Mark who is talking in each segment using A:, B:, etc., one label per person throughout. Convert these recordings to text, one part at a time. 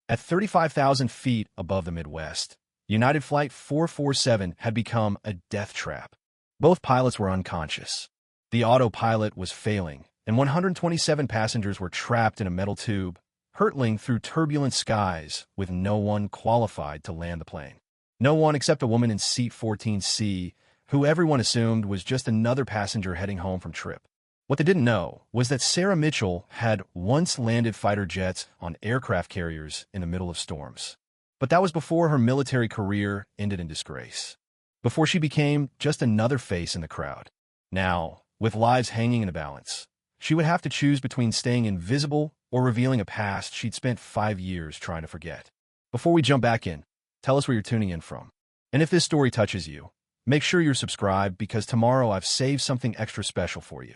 A: At 35,000 feet above the Midwest, United Flight 447 had become a death trap. Both pilots were unconscious. The autopilot was failing, and 127 passengers were trapped in a metal tube, hurtling through turbulent skies with no one qualified to land the plane. No one except a woman in seat 14C, who everyone assumed was just another passenger heading home from trip. What they didn't know was that Sarah Mitchell had once landed fighter jets on aircraft carriers in the middle of storms. But that was before her military career ended in disgrace. Before she became just another face in the crowd. Now, with lives hanging in the balance, she would have to choose between staying invisible or revealing a past she'd spent 5 years trying to forget. Before we jump back in, tell us where you're tuning in from. And if this story touches you, make sure you're subscribed because tomorrow I've saved something extra special for you.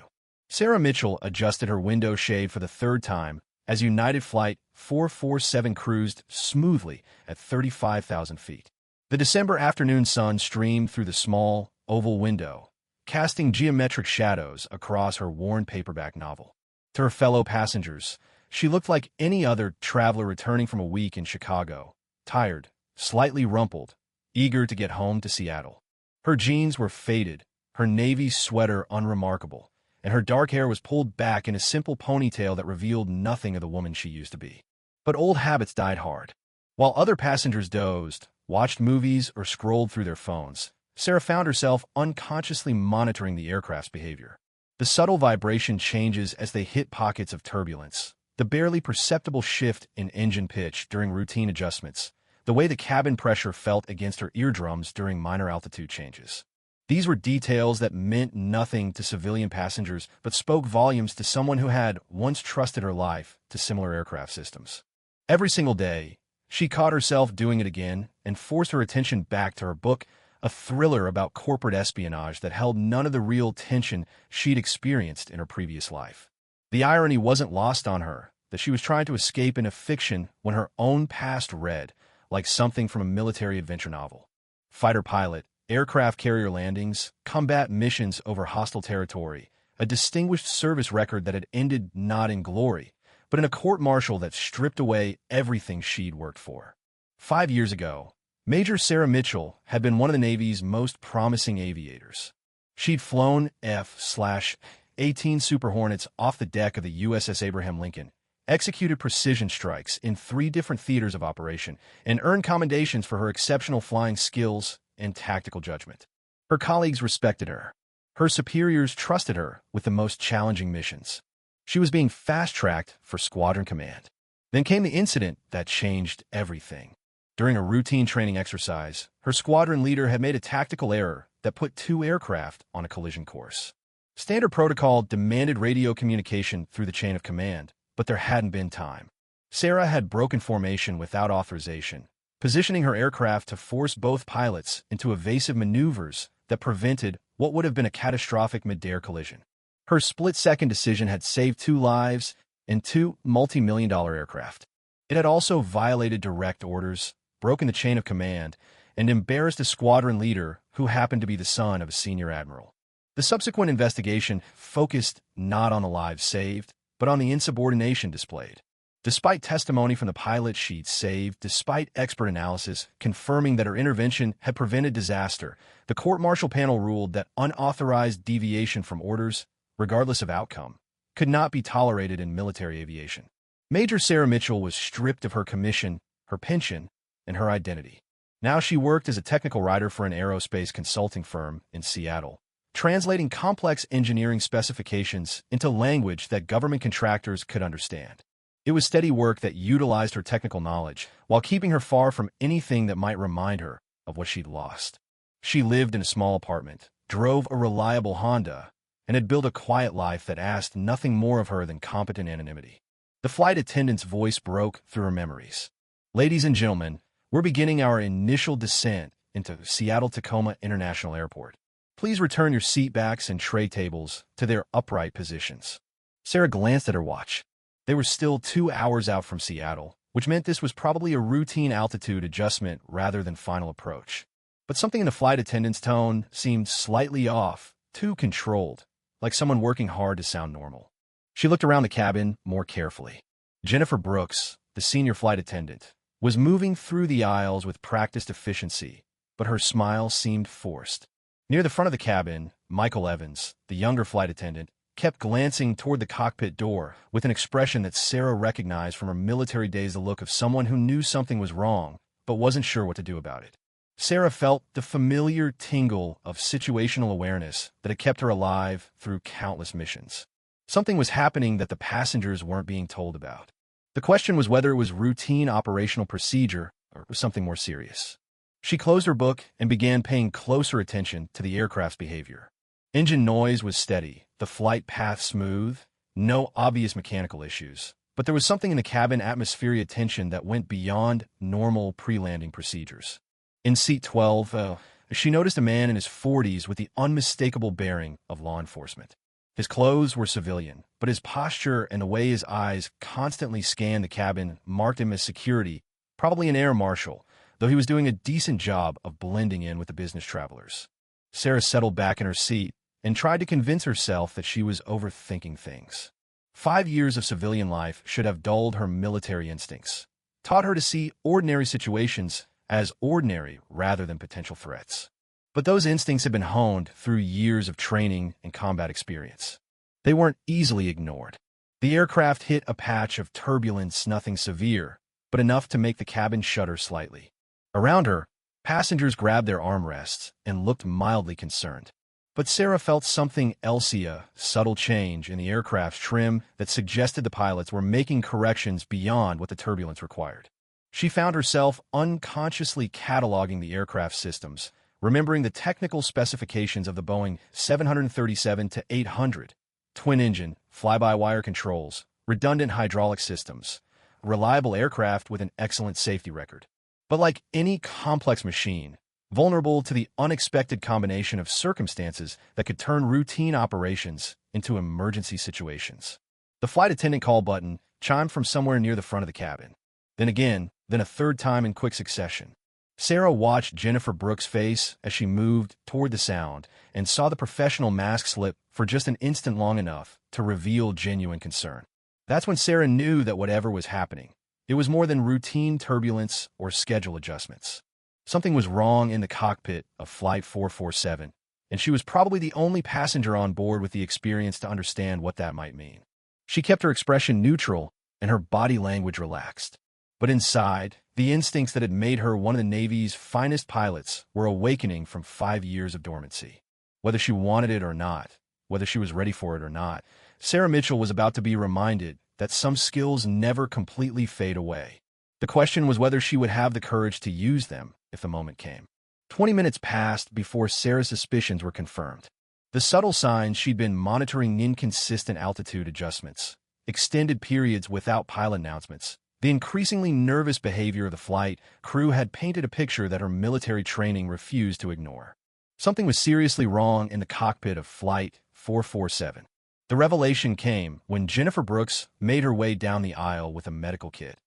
A: Sarah Mitchell adjusted her window shade for the third time as United Flight 447 cruised smoothly at 35,000 feet. The December afternoon sun streamed through the small, oval window, casting geometric shadows across her worn paperback novel. To her fellow passengers, she looked like any other traveler returning from a week in Chicago, tired, slightly rumpled, eager to get home to Seattle. Her jeans were faded, her navy sweater unremarkable, and her dark hair was pulled back in a simple ponytail that revealed nothing of the woman she used to be. But old habits died hard. While other passengers dozed, watched movies, or scrolled through their phones, Sarah found herself unconsciously monitoring the aircraft's behavior. The subtle vibration changes as they hit pockets of turbulence, the barely perceptible shift in engine pitch during routine adjustments, the way the cabin pressure felt against her eardrums during minor altitude changes. These were details that meant nothing to civilian passengers but spoke volumes to someone who had once trusted her life to similar aircraft systems. Every single day, she caught herself doing it again and forced her attention back to her book, a thriller about corporate espionage that held none of the real tension she'd experienced in her previous life. The irony wasn't lost on her that she was trying to escape into fiction when her own past read like something from a military adventure novel. Fighter pilot, aircraft carrier landings, combat missions over hostile territory, a distinguished service record that had ended not in glory, but in a court-martial that stripped away everything she'd worked for. 5 years ago, Major Sarah Mitchell had been one of the Navy's most promising aviators. She'd flown F/A-18 Super Hornets off the deck of the USS Abraham Lincoln, executed precision strikes in 3 different theaters of operation, and earned commendations for her exceptional flying skills and tactical judgment. Her colleagues respected her. Her superiors trusted her with the most challenging missions. She was being fast-tracked for squadron command. Then came the incident that changed everything. During a routine training exercise, her squadron leader had made a tactical error that put 2 aircraft on a collision course. Standard protocol demanded radio communication through the chain of command, but there hadn't been time. Sarah had broken formation without authorization, positioning her aircraft to force both pilots into evasive maneuvers that prevented what would have been a catastrophic mid-air collision. Her split-second decision had saved 2 lives and 2 multi-million-dollar aircraft. It had also violated direct orders, broken the chain of command, and embarrassed a squadron leader who happened to be the son of a senior admiral. The subsequent investigation focused not on the lives saved, but on the insubordination displayed. Despite testimony from the pilot she'd saved, despite expert analysis confirming that her intervention had prevented disaster, the court-martial panel ruled that unauthorized deviation from orders, regardless of outcome, could not be tolerated in military aviation. Major Sarah Mitchell was stripped of her commission, her pension, and her identity. Now she worked as a technical writer for an aerospace consulting firm in Seattle, translating complex engineering specifications into language that government contractors could understand. It was steady work that utilized her technical knowledge while keeping her far from anything that might remind her of what she'd lost. She lived in a small apartment, drove a reliable Honda, and had built a quiet life that asked nothing more of her than competent anonymity. The flight attendant's voice broke through her memories. "Ladies and gentlemen, we're beginning our initial descent into Seattle-Tacoma International Airport. Please return your seatbacks and tray tables to their upright positions." Sarah glanced at her watch. They were still 2 hours out from Seattle, which meant this was probably a routine altitude adjustment rather than final approach. But something in the flight attendant's tone seemed slightly off, too controlled, like someone working hard to sound normal. She looked around the cabin more carefully. Jennifer Brooks, the senior flight attendant, was moving through the aisles with practiced efficiency, but her smile seemed forced. Near the front of the cabin, Michael Evans, the younger flight attendant, kept glancing toward the cockpit door with an expression that Sarah recognized from her military days, the look of someone who knew something was wrong but wasn't sure what to do about it. Sarah felt the familiar tingle of situational awareness that had kept her alive through countless missions. Something was happening that the passengers weren't being told about. The question was whether it was routine operational procedure or was something more serious. She closed her book and began paying closer attention to the aircraft's behavior. Engine noise was steady, the flight path smooth, no obvious mechanical issues. But there was something in the cabin atmospheric tension that went beyond normal pre-landing procedures. In seat 12, she noticed a man in his 40s with the unmistakable bearing of law enforcement. His clothes were civilian, but his posture and the way his eyes constantly scanned the cabin marked him as security, probably an air marshal, though he was doing a decent job of blending in with the business travelers. Sarah settled back in her seat and tried to convince herself that she was overthinking things. 5 years of civilian life should have dulled her military instincts, taught her to see ordinary situations as ordinary rather than potential threats. But those instincts had been honed through years of training and combat experience. They weren't easily ignored. The aircraft hit a patch of turbulence, nothing severe, but enough to make the cabin shudder slightly. Around her, passengers grabbed their armrests and looked mildly concerned. But Sarah felt something else, a subtle change in the aircraft's trim that suggested the pilots were making corrections beyond what the turbulence required. She found herself unconsciously cataloging the aircraft systems, remembering the technical specifications of the Boeing 737-800, twin-engine, fly-by-wire controls, redundant hydraulic systems, a reliable aircraft with an excellent safety record. But like any complex machine, vulnerable to the unexpected combination of circumstances that could turn routine operations into emergency situations. The flight attendant call button chimed from somewhere near the front of the cabin. Then again, then a third time in quick succession. Sarah watched Jennifer Brooks' face as she moved toward the sound and saw the professional mask slip for just an instant, long enough to reveal genuine concern. That's when Sarah knew that whatever was happening, it was more than routine turbulence or schedule adjustments. Something was wrong in the cockpit of Flight 447, and she was probably the only passenger on board with the experience to understand what that might mean. She kept her expression neutral and her body language relaxed. But inside, the instincts that had made her one of the Navy's finest pilots were awakening from 5 years of dormancy. Whether she wanted it or not, whether she was ready for it or not, Sarah Mitchell was about to be reminded that some skills never completely fade away. The question was whether she would have the courage to use them if the moment came. 20 minutes passed before Sarah's suspicions were confirmed. The subtle signs she'd been monitoring: inconsistent altitude adjustments, extended periods without pilot announcements, the increasingly nervous behavior of the flight crew had painted a picture that her military training refused to ignore. Something was seriously wrong in the cockpit of Flight 447. The revelation came when Jennifer Brooks made her way down the aisle with a medical kit,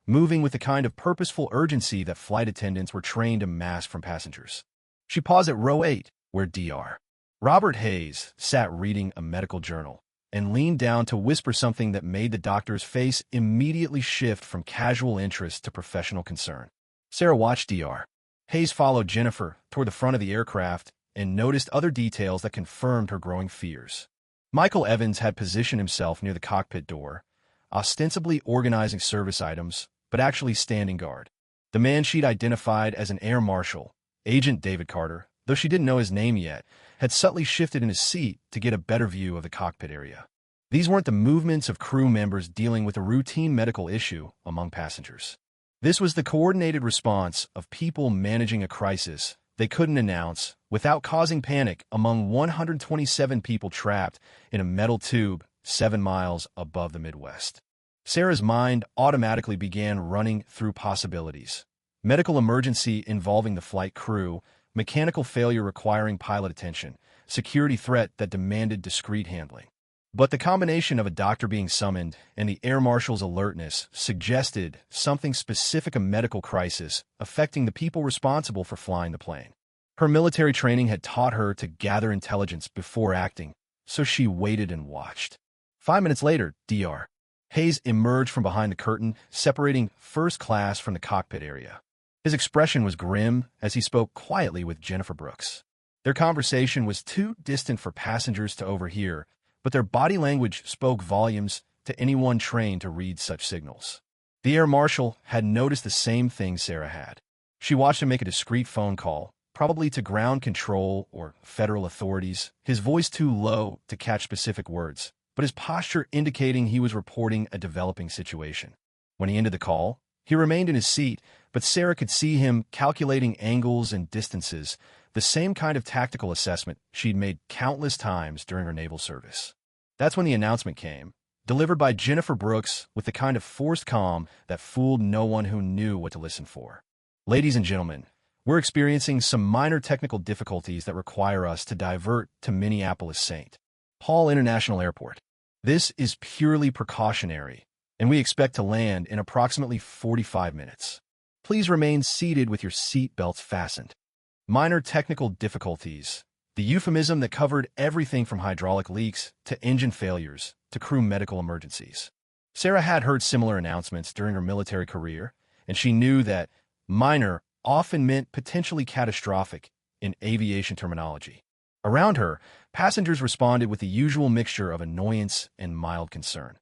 A: moving with the kind of purposeful urgency that flight attendants were trained to mask from passengers. She paused at row 8, where Dr. Robert Hayes sat reading a medical journal, and leaned down to whisper something that made the doctor's face immediately shift from casual interest to professional concern. Sarah watched Dr. Hayes follow Jennifer toward the front of the aircraft and noticed other details that confirmed her growing fears. Michael Evans had positioned himself near the cockpit door, ostensibly organizing service items, but actually standing guard. The man she'd identified as an air marshal, Agent David Carter, though she didn't know his name yet, had subtly shifted in his seat to get a better view of the cockpit area. These weren't the movements of crew members dealing with a routine medical issue among passengers. This was the coordinated response of people managing a crisis they couldn't announce without causing panic among 127 people trapped in a metal tube 7 miles above the Midwest. Sarah's mind automatically began running through possibilities: medical emergency involving the flight crew, mechanical failure requiring pilot attention, security threat that demanded discreet handling. But the combination of a doctor being summoned and the air marshal's alertness suggested something specific: a medical crisis affecting the people responsible for flying the plane. Her military training had taught her to gather intelligence before acting, so she waited and watched. 5 minutes later, Dr. Hayes emerged from behind the curtain, separating first class from the cockpit area. His expression was grim as he spoke quietly with Jennifer Brooks. Their conversation was too distant for passengers to overhear, but their body language spoke volumes to anyone trained to read such signals. The Air Marshal had noticed the same thing Sarah had. She watched him make a discreet phone call, probably to ground control or federal authorities, his voice too low to catch specific words, but his posture indicating he was reporting a developing situation. When he ended the call, he remained in his seat, but Sarah could see him calculating angles and distances, the same kind of tactical assessment she'd made countless times during her naval service. That's when the announcement came, delivered by Jennifer Brooks with the kind of forced calm that fooled no one who knew what to listen for. Ladies and gentlemen, we're experiencing some minor technical difficulties that require us to divert to Minneapolis-St. Paul International Airport. This is purely precautionary, and we expect to land in approximately 45 minutes. Please remain seated with your seat belts fastened. Minor technical difficulties, the euphemism that covered everything from hydraulic leaks to engine failures to crew medical emergencies. Sarah had heard similar announcements during her military career, and she knew that minor often meant potentially catastrophic in aviation terminology. Around her, passengers responded with the usual mixture of annoyance and mild concern.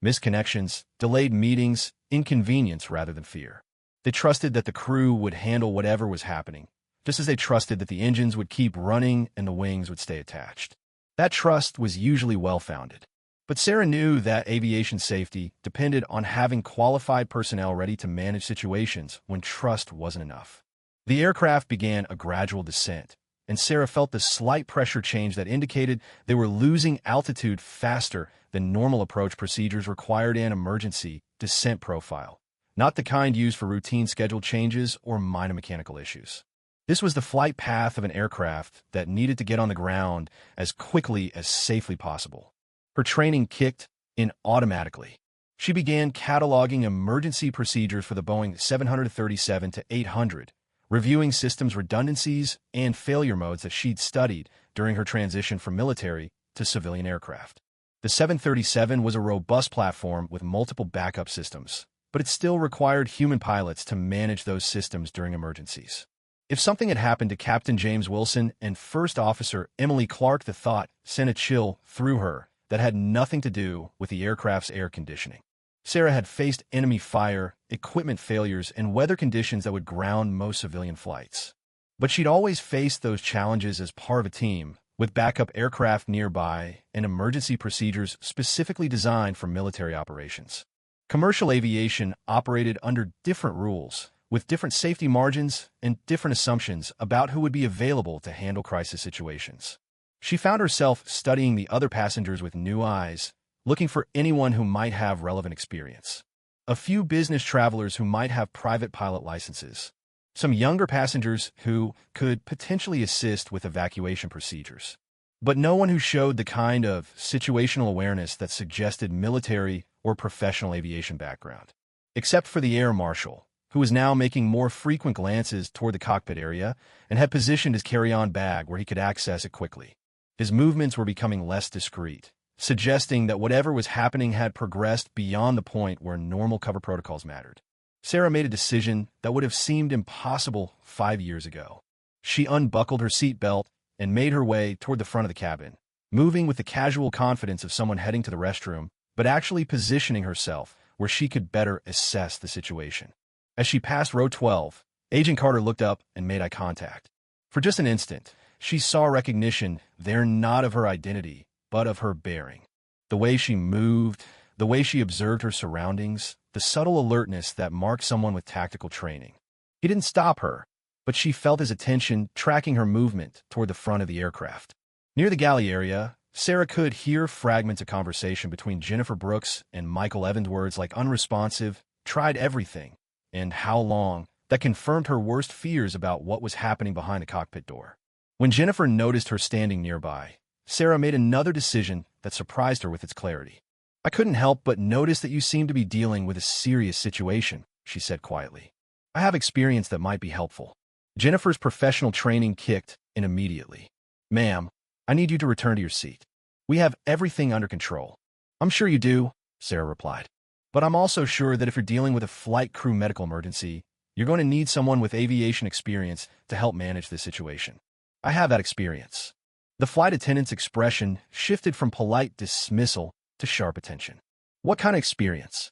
A: Misconnections, delayed meetings, inconvenience rather than fear. They trusted that the crew would handle whatever was happening, just as they trusted that the engines would keep running and the wings would stay attached. That trust was usually well-founded. But Sarah knew that aviation safety depended on having qualified personnel ready to manage situations when trust wasn't enough. The aircraft began a gradual descent, and Sarah felt the slight pressure change that indicated they were losing altitude faster than normal approach procedures required an emergency descent profile, not the kind used for routine schedule changes or minor mechanical issues. This was the flight path of an aircraft that needed to get on the ground as quickly as safely possible. Her training kicked in automatically. She began cataloging emergency procedures for the Boeing 737-800, reviewing systems redundancies and failure modes that she'd studied during her transition from military to civilian aircraft. The 737 was a robust platform with multiple backup systems, but it still required human pilots to manage those systems during emergencies. If something had happened to Captain James Wilson and First Officer Emily Clark, the thought sent a chill through her that had nothing to do with the aircraft's air conditioning. Sarah had faced enemy fire, equipment failures, and weather conditions that would ground most civilian flights. But she'd always faced those challenges as part of a team, with backup aircraft nearby and emergency procedures specifically designed for military operations. Commercial aviation operated under different rules, with different safety margins and different assumptions about who would be available to handle crisis situations. She found herself studying the other passengers with new eyes, looking for anyone who might have relevant experience. A few business travelers who might have private pilot licenses. Some younger passengers who could potentially assist with evacuation procedures. But no one who showed the kind of situational awareness that suggested military or professional aviation background. Except for the Air Marshal, who was now making more frequent glances toward the cockpit area and had positioned his carry-on bag where he could access it quickly. His movements were becoming less discreet, suggesting that whatever was happening had progressed beyond the point where normal cover protocols mattered. Sarah made a decision that would have seemed impossible 5 years ago. She unbuckled her seatbelt and made her way toward the front of the cabin, moving with the casual confidence of someone heading to the restroom, but actually positioning herself where she could better assess the situation. As she passed row 12, Agent Carter looked up and made eye contact. For just an instant, she saw recognition there, not of her identity, but of her bearing. The way she moved, the way she observed her surroundings, the subtle alertness that marked someone with tactical training. He didn't stop her, but she felt his attention tracking her movement toward the front of the aircraft. Near the galley area, Sarah could hear fragments of conversation between Jennifer Brooks and Michael Evans, words like unresponsive, tried everything, and how long, that confirmed her worst fears about what was happening behind the cockpit door. When Jennifer noticed her standing nearby, Sarah made another decision that surprised her with its clarity. "I couldn't help but notice that you seem to be dealing with a serious situation," she said quietly. "I have experience that might be helpful." Jennifer's professional training kicked in immediately. "Ma'am, I need you to return to your seat. We have everything under control." "I'm sure you do," Sarah replied. But I'm also sure that if you're dealing with a flight crew medical emergency, you're going to need someone with aviation experience to help manage this situation. I have that experience. The flight attendant's expression shifted from polite dismissal to sharp attention. What kind of experience?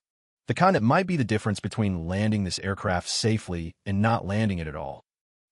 A: The kind that might be the difference between landing this aircraft safely and not landing it at all.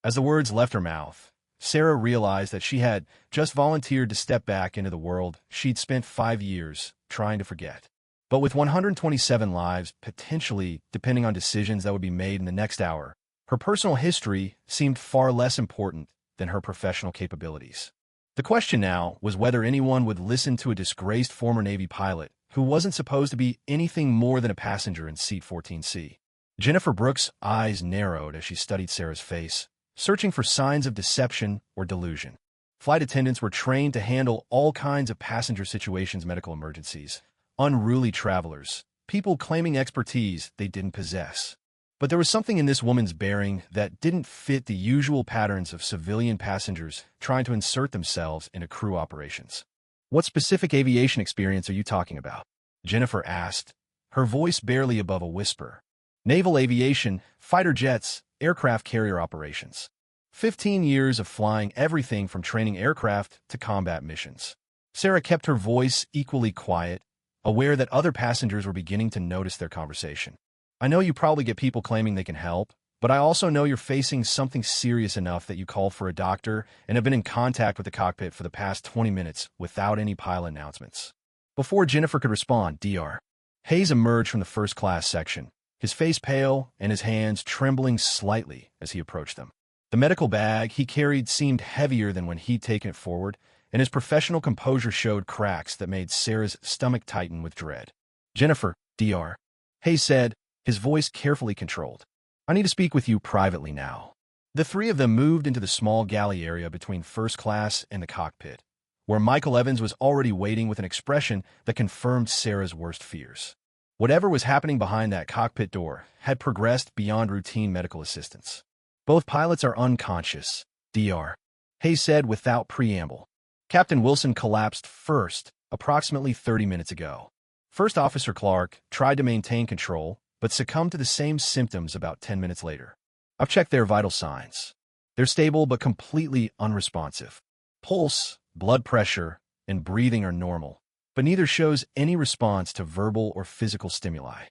A: As the words left her mouth, Sarah realized that she had just volunteered to step back into the world she'd spent 5 years trying to forget. But with 127 lives potentially depending on decisions that would be made in the next hour, her personal history seemed far less important than her professional capabilities. The question now was whether anyone would listen to a disgraced former Navy pilot who wasn't supposed to be anything more than a passenger in seat 14C. Jennifer Brooks' eyes narrowed as she studied Sarah's face, searching for signs of deception or delusion. Flight attendants were trained to handle all kinds of passenger situations, medical emergencies, unruly travelers, people claiming expertise they didn't possess. But there was something in this woman's bearing that didn't fit the usual patterns of civilian passengers trying to insert themselves into crew operations. What specific aviation experience are you talking about? Jennifer asked, her voice barely above a whisper. Naval aviation, fighter jets, aircraft carrier operations. 15 years of flying everything from training aircraft to combat missions. Sarah kept her voice equally quiet, aware that other passengers were beginning to notice their conversation. I know you probably get people claiming they can help, but I also know you're facing something serious enough that you called for a doctor and have been in contact with the cockpit for the past 20 minutes without any pilot announcements. Before Jennifer could respond, Dr. Hayes emerged from the first-class section, his face pale and his hands trembling slightly as he approached them. The medical bag he carried seemed heavier than when he'd taken it forward, and his professional composure showed cracks that made Sarah's stomach tighten with dread. Jennifer, Dr. Hayes said, his voice carefully controlled. I need to speak with you privately now. The three of them moved into the small galley area between first class and the cockpit, where Michael Evans was already waiting with an expression that confirmed Sarah's worst fears. Whatever was happening behind that cockpit door had progressed beyond routine medical assistance. Both pilots are unconscious, Dr. Hayes said without preamble. Captain Wilson collapsed first, approximately 30 minutes ago. First Officer Clark tried to maintain control, but succumbed to the same symptoms about 10 minutes later. I've checked their vital signs. They're stable but completely unresponsive. Pulse, blood pressure, and breathing are normal, but neither shows any response to verbal or physical stimuli.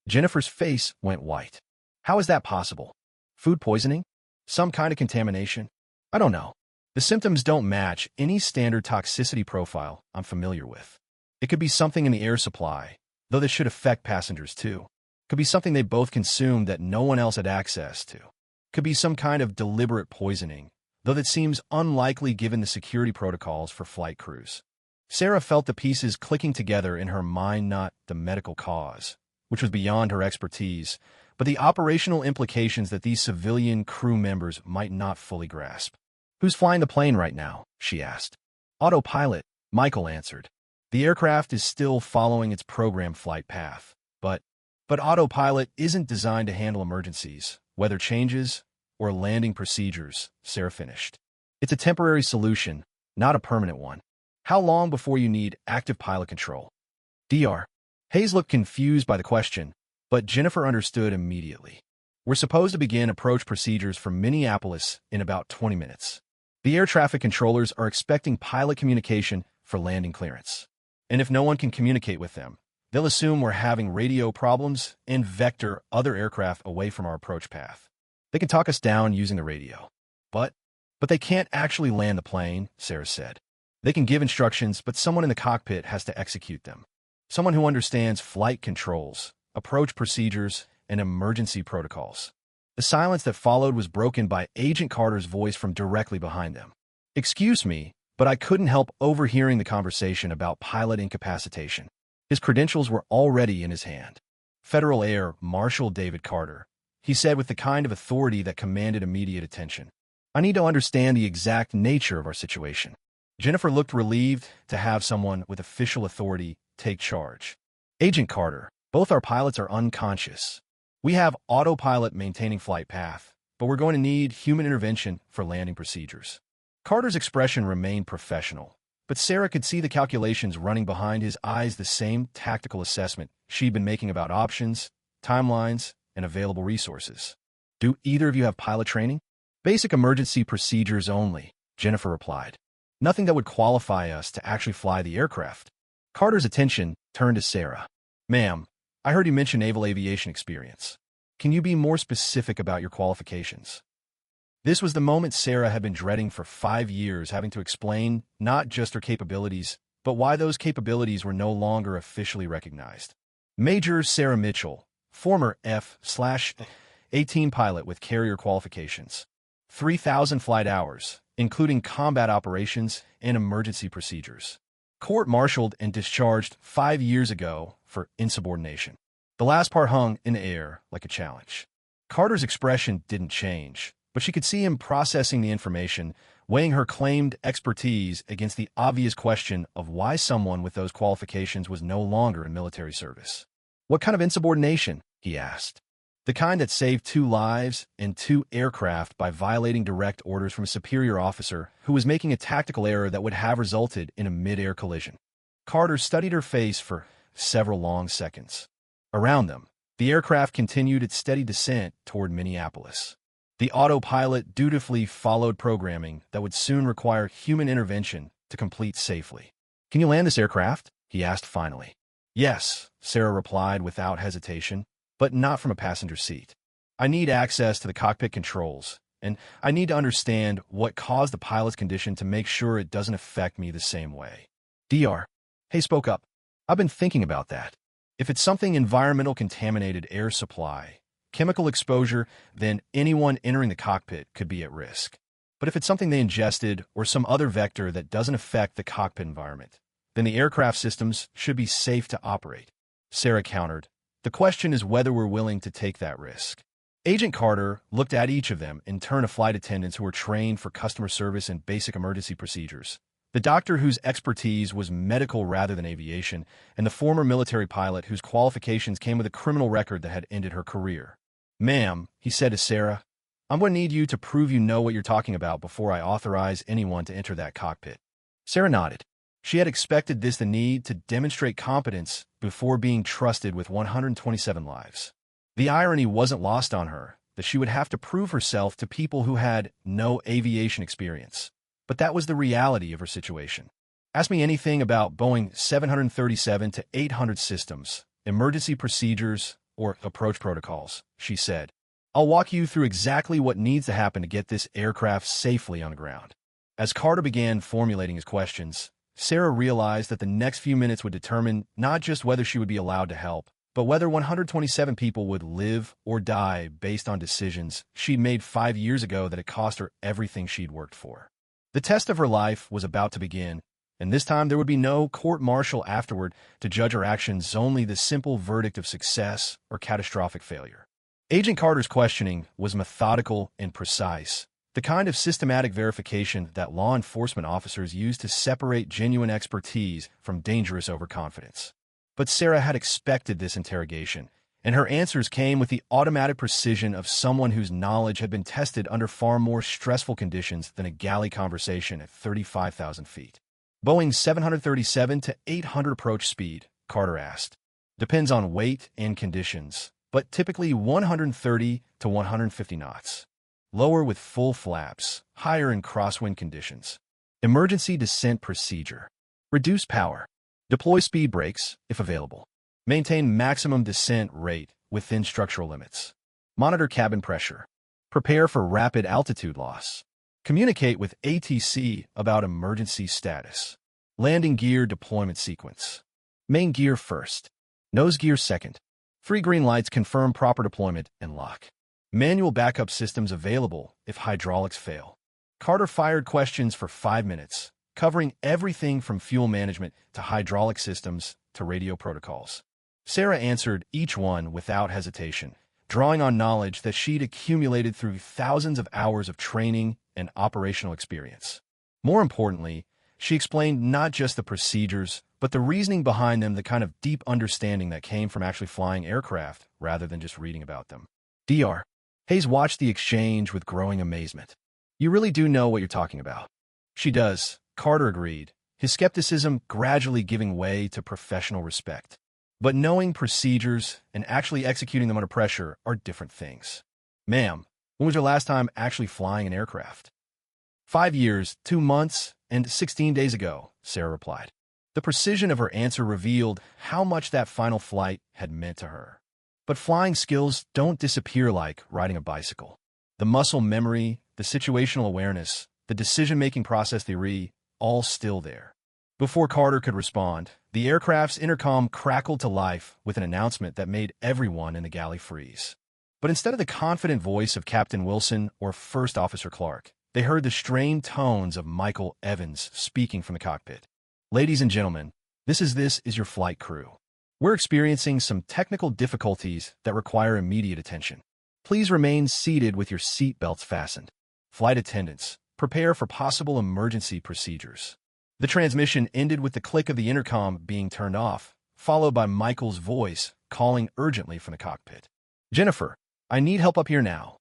A: Jennifer's face went white. How is that possible? Food poisoning? Some kind of contamination? I don't know. The symptoms don't match any standard toxicity profile I'm familiar with. It could be something in the air supply, though this should affect passengers too. Could be something they both consumed that no one else had access to. Could be some kind of deliberate poisoning, though that seems unlikely given the security protocols for flight crews. Sarah felt the pieces clicking together in her mind, not the medical cause, which was beyond her expertise, but the operational implications that these civilian crew members might not fully grasp. Who's flying the plane right now? She asked. Autopilot, Michael answered. The aircraft is still following its program flight path, but autopilot isn't designed to handle emergencies, weather changes, or landing procedures, Sarah finished. It's a temporary solution, not a permanent one. How long before you need active pilot control? Dr. Hayes looked confused by the question, but Jennifer understood immediately. We're supposed to begin approach procedures from Minneapolis in about 20 minutes. The air traffic controllers are expecting pilot communication for landing clearance. And if no one can communicate with them, they'll assume we're having radio problems and vector other aircraft away from our approach path. They can talk us down using the radio. But they can't actually land the plane, Sarah said. They can give instructions, but someone in the cockpit has to execute them. Someone who understands flight controls, approach procedures, and emergency protocols. The silence that followed was broken by Agent Carter's voice from directly behind them. Excuse me, but I couldn't help overhearing the conversation about pilot incapacitation. His credentials were already in his hand. Federal Air Marshal David Carter, he said with the kind of authority that commanded immediate attention. I need to understand the exact nature of our situation. Jennifer looked relieved to have someone with official authority take charge. Agent Carter, both our pilots are unconscious. We have autopilot maintaining flight path, but we're going to need human intervention for landing procedures. Carter's expression remained professional, But Sarah could see the calculations running behind his eyes, the same tactical assessment she'd been making about options, timelines, and available resources. Do either of you have pilot training? Basic emergency procedures only, Jennifer replied. Nothing that would qualify us to actually fly the aircraft. Carter's attention turned to Sarah. Ma'am, I heard you mention naval aviation experience. Can you be more specific about your qualifications? This was the moment Sarah had been dreading for 5 years, having to explain not just her capabilities, but why those capabilities were no longer officially recognized. Major Sarah Mitchell, former F/A-18 pilot with carrier qualifications. 3,000 flight hours, including combat operations and emergency procedures. Court-martialed and discharged 5 years ago for insubordination. The last part hung in the air like a challenge. Carter's expression didn't change, but she could see him processing the information, weighing her claimed expertise against the obvious question of why someone with those qualifications was no longer in military service. What kind of insubordination? He asked. The kind that saved 2 lives and 2 aircraft by violating direct orders from a superior officer who was making a tactical error that would have resulted in a mid-air collision. Carter studied her face for several long seconds. Around them, the aircraft continued its steady descent toward Minneapolis. The autopilot dutifully followed programming that would soon require human intervention to complete safely. Can you land this aircraft? He asked finally. Yes, Sarah replied without hesitation, but not from a passenger seat. I need access to the cockpit controls, and I need to understand what caused the pilot's condition to make sure it doesn't affect me the same way. Dr. Hey, spoke up. I've been thinking about that. If it's something environmental contaminated air supply, chemical exposure, then anyone entering the cockpit could be at risk. But if it's something they ingested or some other vector that doesn't affect the cockpit environment, then the aircraft systems should be safe to operate. Sarah countered. The question is whether we're willing to take that risk. Agent Carter looked at each of them in turn of flight attendants who were trained for customer service and basic emergency procedures, the doctor whose expertise was medical rather than aviation, and the former military pilot whose qualifications came with a criminal record that had ended her career. Ma'am, he said to Sarah, I'm going to need you to prove you know what you're talking about before I authorize anyone to enter that cockpit. Sarah nodded. She had expected the need to demonstrate competence before being trusted with 127 lives. The irony wasn't lost on her that she would have to prove herself to people who had no aviation experience. But that was the reality of her situation. Ask me anything about Boeing 737-800 systems, emergency procedures, or approach protocols, she said. I'll walk you through exactly what needs to happen to get this aircraft safely on the ground. As Carter began formulating his questions, Sarah realized that the next few minutes would determine not just whether she would be allowed to help, but whether 127 people would live or die based on decisions she'd made 5 years ago that had cost her everything she'd worked for. The test of her life was about to begin, and this time there would be no court-martial afterward to judge her actions, only the simple verdict of success or catastrophic failure. Agent Carter's questioning was methodical and precise, the kind of systematic verification that law enforcement officers use to separate genuine expertise from dangerous overconfidence. But Sarah had expected this interrogation, and her answers came with the automatic precision of someone whose knowledge had been tested under far more stressful conditions than a galley conversation at 35,000 feet. Boeing 737-800 approach speed, Carter asked. Depends on weight and conditions, but typically 130 to 150 knots. Lower with full flaps, higher in crosswind conditions. Emergency descent procedure. Reduce power. Deploy speed brakes, if available. Maintain maximum descent rate within structural limits. Monitor cabin pressure. Prepare for rapid altitude loss. Communicate with ATC about emergency status. Landing gear deployment sequence. Main gear first. Nose gear second. 3 green lights confirm proper deployment and lock. Manual backup systems available if hydraulics fail. Carter fired questions for 5 minutes, covering everything from fuel management to hydraulic systems to radio protocols. Sarah answered each one without hesitation, drawing on knowledge that she'd accumulated through thousands of hours of training and operational experience. More importantly, she explained not just the procedures, but the reasoning behind them, the kind of deep understanding that came from actually flying aircraft rather than just reading about them. Dr. Hayes watched the exchange with growing amazement. You really do know what you're talking about. She does, Carter agreed, his skepticism gradually giving way to professional respect. But knowing procedures and actually executing them under pressure are different things. Ma'am, when was your last time actually flying an aircraft? 5 years, 2 months, and 16 days ago, Sarah replied. The precision of her answer revealed how much that final flight had meant to her. But flying skills don't disappear like riding a bicycle. The muscle memory, the situational awareness, the decision-making process theory, all still there. Before Carter could respond, the aircraft's intercom crackled to life with an announcement that made everyone in the galley freeze. But instead of the confident voice of Captain Wilson or First Officer Clark, they heard the strained tones of Michael Evans speaking from the cockpit. Ladies and gentlemen, this is your flight crew. We're experiencing some technical difficulties that require immediate attention. Please remain seated with your seat belts fastened. Flight attendants, prepare for possible emergency procedures. The transmission ended with the click of the intercom being turned off, followed by Michael's voice calling urgently from the cockpit. Jennifer, I need help up here now.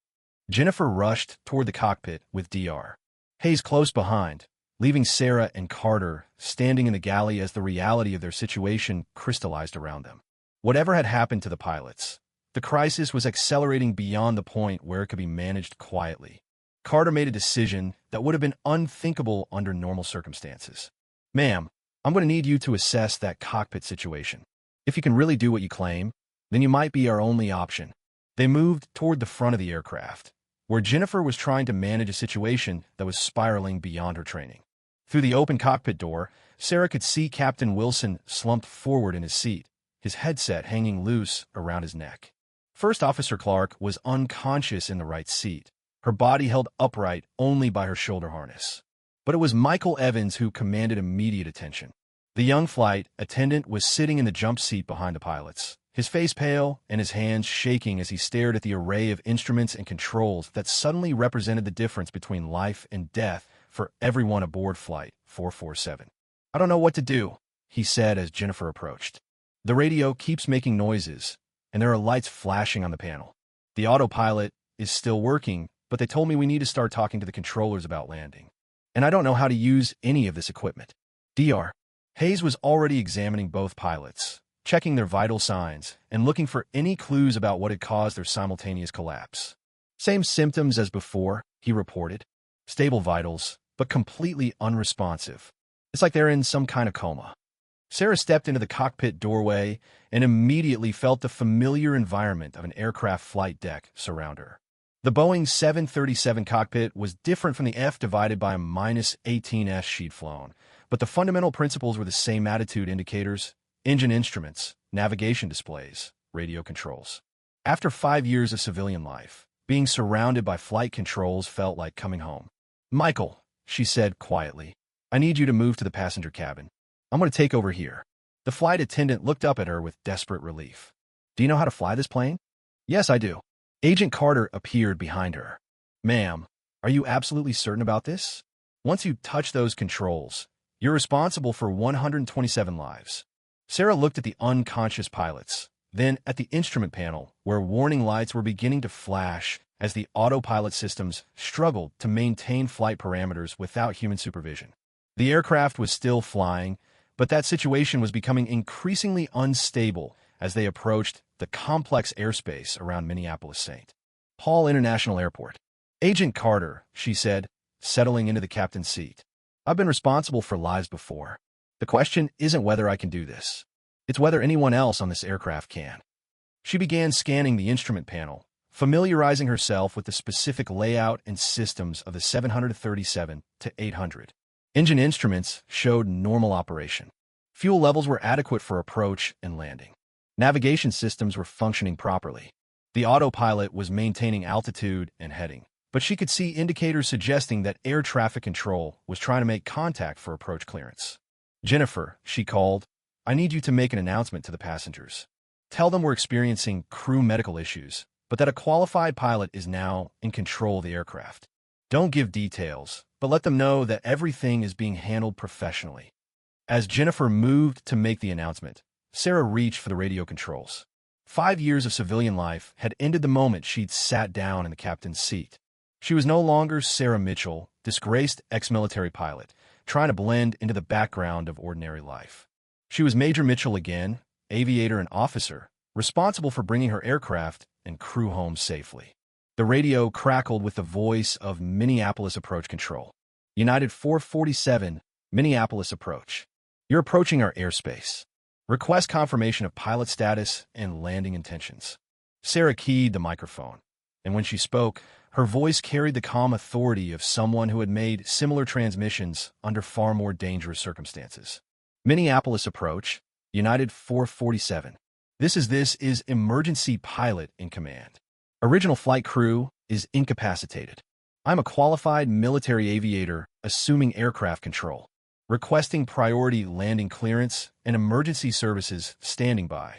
A: Jennifer rushed toward the cockpit with Dr. Hayes close behind, leaving Sarah and Carter standing in the galley as the reality of their situation crystallized around them. Whatever had happened to the pilots, the crisis was accelerating beyond the point where it could be managed quietly. Carter made a decision that would have been unthinkable under normal circumstances. Ma'am, I'm going to need you to assess that cockpit situation. If you can really do what you claim, then you might be our only option. They moved toward the front of the aircraft, where Jennifer was trying to manage a situation that was spiraling beyond her training. Through the open cockpit door, Sarah could see Captain Wilson slumped forward in his seat, his headset hanging loose around his neck. First Officer Clark was unconscious in the right seat, her body held upright only by her shoulder harness. But it was Michael Evans who commanded immediate attention. The young flight attendant was sitting in the jump seat behind the pilots, his face pale and his hands shaking as he stared at the array of instruments and controls that suddenly represented the difference between life and death for everyone aboard Flight 447. I don't know what to do, he said as Jennifer approached. The radio keeps making noises, and there are lights flashing on the panel. The autopilot is still working, but they told me we need to start talking to the controllers about landing. And I don't know how to use any of this equipment. Dr. Hayes was already examining both pilots, checking their vital signs and looking for any clues about what had caused their simultaneous collapse. Same symptoms as before, he reported. Stable vitals, but completely unresponsive. It's like they're in some kind of coma. Sarah stepped into the cockpit doorway and immediately felt the familiar environment of an aircraft flight deck surround her. The Boeing 737 cockpit was different from the F divided by a -18s she'd flown, but the fundamental principles were the same: attitude indicators, engine instruments, navigation displays, radio controls. After 5 years of civilian life, being surrounded by flight controls felt like coming home. Michael, she said quietly, I need you to move to the passenger cabin. I'm going to take over here. The flight attendant looked up at her with desperate relief. Do you know how to fly this plane? Yes, I do. Agent Carter appeared behind her. Ma'am, are you absolutely certain about this? Once you touch those controls, you're responsible for 127 lives. Sarah looked at the unconscious pilots, then at the instrument panel, where warning lights were beginning to flash as the autopilot systems struggled to maintain flight parameters without human supervision. The aircraft was still flying, but that situation was becoming increasingly unstable as they approached the complex airspace around Minneapolis-St. Paul International Airport. Agent Carter, she said, settling into the captain's seat. I've been responsible for lives before. The question isn't whether I can do this. It's whether anyone else on this aircraft can. She began scanning the instrument panel, familiarizing herself with the specific layout and systems of the 737 to 800. Engine instruments showed normal operation. Fuel levels were adequate for approach and landing. Navigation systems were functioning properly. The autopilot was maintaining altitude and heading, but she could see indicators suggesting that air traffic control was trying to make contact for approach clearance. Jennifer, she called, I need you to make an announcement to the passengers. Tell them we're experiencing crew medical issues, but that a qualified pilot is now in control of the aircraft. Don't give details, but let them know that everything is being handled professionally. As Jennifer moved to make the announcement, Sarah reached for the radio controls. 5 years of civilian life had ended the moment she'd sat down in the captain's seat. She was no longer Sarah Mitchell, disgraced ex-military pilot, trying to blend into the background of ordinary life. She was Major Mitchell again, aviator and officer, responsible for bringing her aircraft and crew home safely. The radio crackled with the voice of Minneapolis Approach Control. United 447, Minneapolis Approach. You're approaching our airspace. Request confirmation of pilot status and landing intentions. Sarah keyed the microphone, and when she spoke, her voice carried the calm authority of someone who had made similar transmissions under far more dangerous circumstances. Minneapolis Approach, United 447. This is emergency pilot in command. Original flight crew is incapacitated. I'm a qualified military aviator assuming aircraft control, requesting priority landing clearance and emergency services standing by.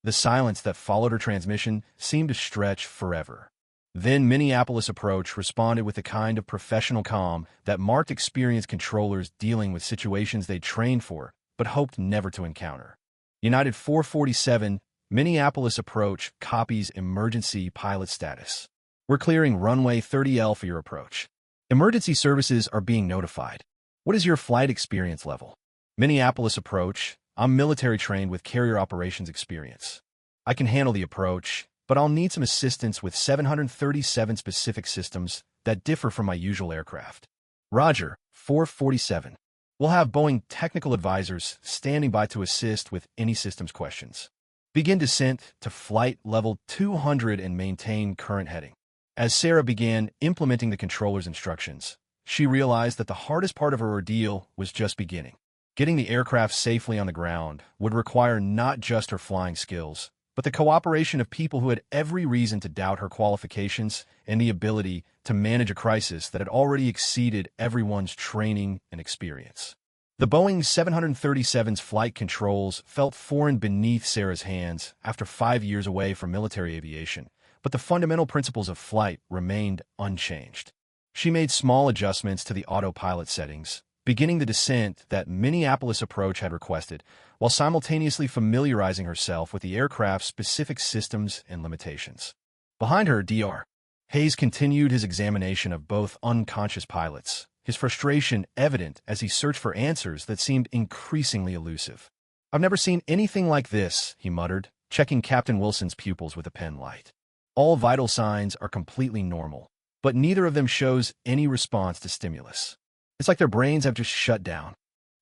A: The silence that followed her transmission seemed to stretch forever. Then Minneapolis Approach responded with the kind of professional calm that marked experienced controllers dealing with situations they'd trained for but hoped never to encounter. United 447, Minneapolis Approach copies emergency pilot status. We're clearing runway 30L for your approach. Emergency services are being notified. What is your flight experience level? Minneapolis Approach, I'm military trained with carrier operations experience. I can handle the approach, but I'll need some assistance with 737 specific systems that differ from my usual aircraft. Roger, 447. We'll have Boeing technical advisors standing by to assist with any systems questions. Begin descent to flight level 200 and maintain current heading. As Sarah began implementing the controller's instructions, she realized that the hardest part of her ordeal was just beginning. Getting the aircraft safely on the ground would require not just her flying skills, but the cooperation of people who had every reason to doubt her qualifications and the ability to manage a crisis that had already exceeded everyone's training and experience. The Boeing 737's flight controls felt foreign beneath Sarah's hands after 5 years away from military aviation, but the fundamental principles of flight remained unchanged. She made small adjustments to the autopilot settings, beginning the descent that Minneapolis Approach had requested, while simultaneously familiarizing herself with the aircraft's specific systems and limitations. Behind her, Dr. Hayes continued his examination of both unconscious pilots, his frustration evident as he searched for answers that seemed increasingly elusive. I've never seen anything like this, he muttered, checking Captain Wilson's pupils with a pen light. All vital signs are completely normal, but neither of them shows any response to stimulus. It's like their brains have just shut down.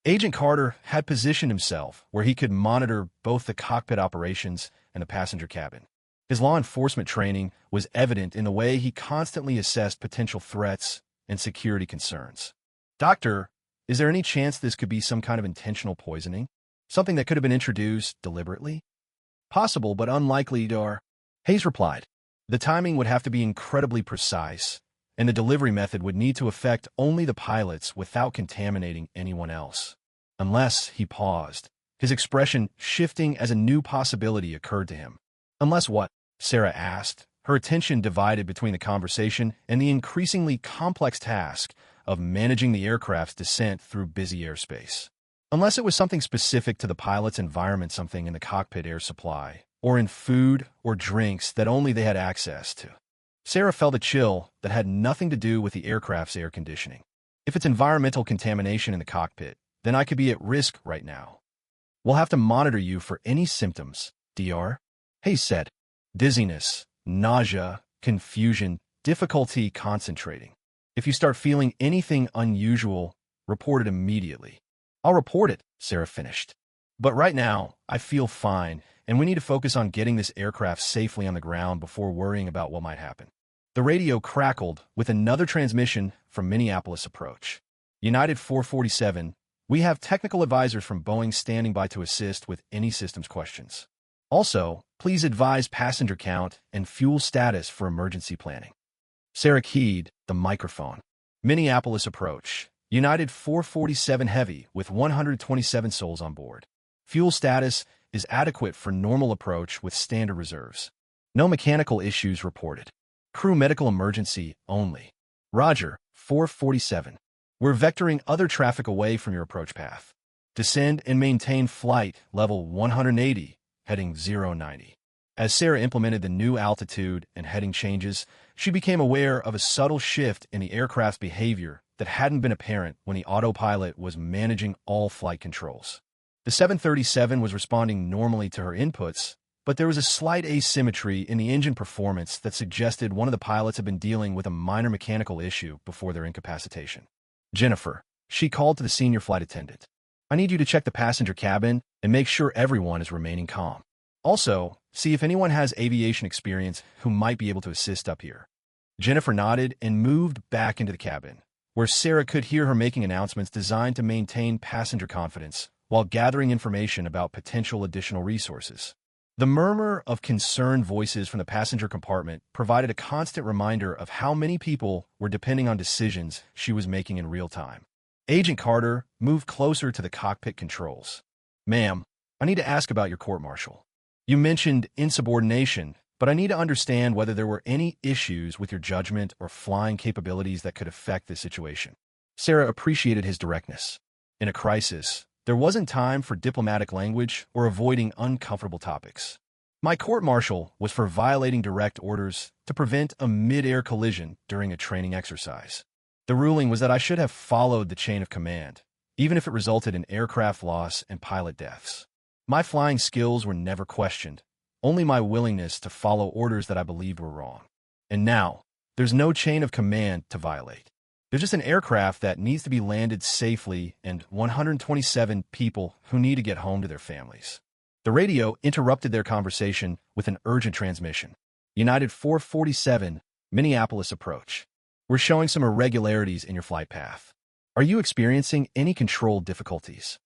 A: Agent Carter had positioned himself where he could monitor both the cockpit operations and the passenger cabin. His law enforcement training was evident in the way he constantly assessed potential threats and security concerns. Doctor, is there any chance this could be some kind of intentional poisoning? Something that could have been introduced deliberately? Possible, but unlikely, Dr. Hayes replied. The timing would have to be incredibly precise, and the delivery method would need to affect only the pilots without contaminating anyone else. Unless, he paused, his expression shifting as a new possibility occurred to him. Unless what? Sarah asked, her attention divided between the conversation and the increasingly complex task of managing the aircraft's descent through busy airspace. Unless it was something specific to the pilot's environment, something in the cockpit air supply, or in food or drinks that only they had access to. Sarah felt a chill that had nothing to do with the aircraft's air conditioning. If it's environmental contamination in the cockpit, then I could be at risk right now. We'll have to monitor you for any symptoms, Dr. Hayes said. Dizziness, nausea, confusion, difficulty concentrating. If you start feeling anything unusual, report it immediately. I'll report it, Sarah finished. But right now, I feel fine, and we need to focus on getting this aircraft safely on the ground before worrying about what might happen. The radio crackled with another transmission from Minneapolis Approach. United 447, we have technical advisors from Boeing standing by to assist with any systems questions. Also, please advise passenger count and fuel status for emergency planning. Sarah keyed the microphone. Minneapolis Approach. United 447 Heavy with 127 souls on board. Fuel status is adequate for normal approach with standard reserves. No mechanical issues reported. Crew medical emergency only. Roger, 447. We're vectoring other traffic away from your approach path. Descend and maintain flight level 180, heading 090. As Sarah implemented the new altitude and heading changes, she became aware of a subtle shift in the aircraft's behavior that hadn't been apparent when the autopilot was managing all flight controls. The 737 was responding normally to her inputs, but there was a slight asymmetry in the engine performance that suggested one of the pilots had been dealing with a minor mechanical issue before their incapacitation. Jennifer, she called to the senior flight attendant. I need you to check the passenger cabin and make sure everyone is remaining calm. Also, see if anyone has aviation experience who might be able to assist up here. Jennifer nodded and moved back into the cabin, where Sarah could hear her making announcements designed to maintain passenger confidence while gathering information about potential additional resources. The murmur of concerned voices from the passenger compartment provided a constant reminder of how many people were depending on decisions she was making in real time. Agent Carter moved closer to the cockpit controls. Ma'am, I need to ask about your court-martial. You mentioned insubordination, but I need to understand whether there were any issues with your judgment or flying capabilities that could affect this situation. Sarah appreciated his directness. In a crisis, there wasn't time for diplomatic language or avoiding uncomfortable topics. My court-martial was for violating direct orders to prevent a mid-air collision during a training exercise. The ruling was that I should have followed the chain of command, even if it resulted in aircraft loss and pilot deaths. My flying skills were never questioned, only my willingness to follow orders that I believed were wrong. And now, there's no chain of command to violate. There's just an aircraft that needs to be landed safely and 127 people who need to get home to their families. The radio interrupted their conversation with an urgent transmission. United 447, Minneapolis approach. We're showing some irregularities in your flight path. Are you experiencing any control difficulties?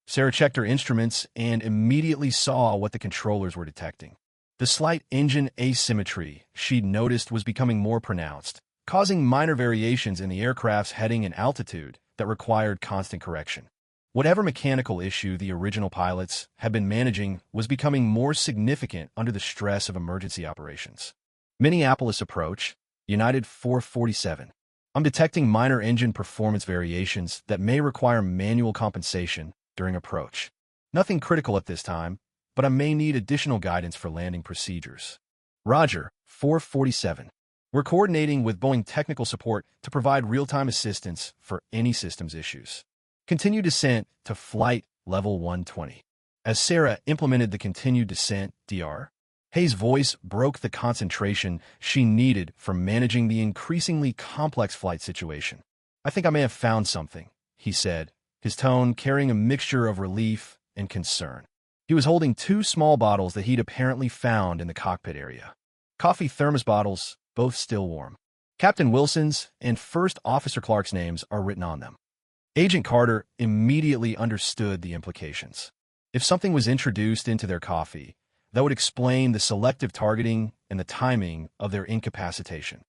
A: Sarah checked her instruments and immediately saw what the controllers were detecting. The slight engine asymmetry she'd noticed was becoming more pronounced, causing minor variations in the aircraft's heading and altitude that required constant correction. Whatever mechanical issue the original pilots had been managing was becoming more significant under the stress of emergency operations. Minneapolis approach, United 447. I'm detecting minor engine performance variations that may require manual compensation during approach. Nothing critical at this time, but I may need additional guidance for landing procedures. Roger, 447. We're coordinating with Boeing technical support to provide real-time assistance for any systems issues. Continue descent to flight level 120. As Sarah implemented the continued descent, Dr. Hayes' voice broke the concentration she needed for managing the increasingly complex flight situation. I think I may have found something, he said, his tone carrying a mixture of relief and concern. He was holding 2 small bottles that he'd apparently found in the cockpit area. Coffee thermos bottles, both still warm. Captain Wilson's and First Officer Clark's names are written on them. Agent Carter immediately understood the implications. If something was introduced into their coffee, that would explain the selective targeting and the timing of their incapacitation.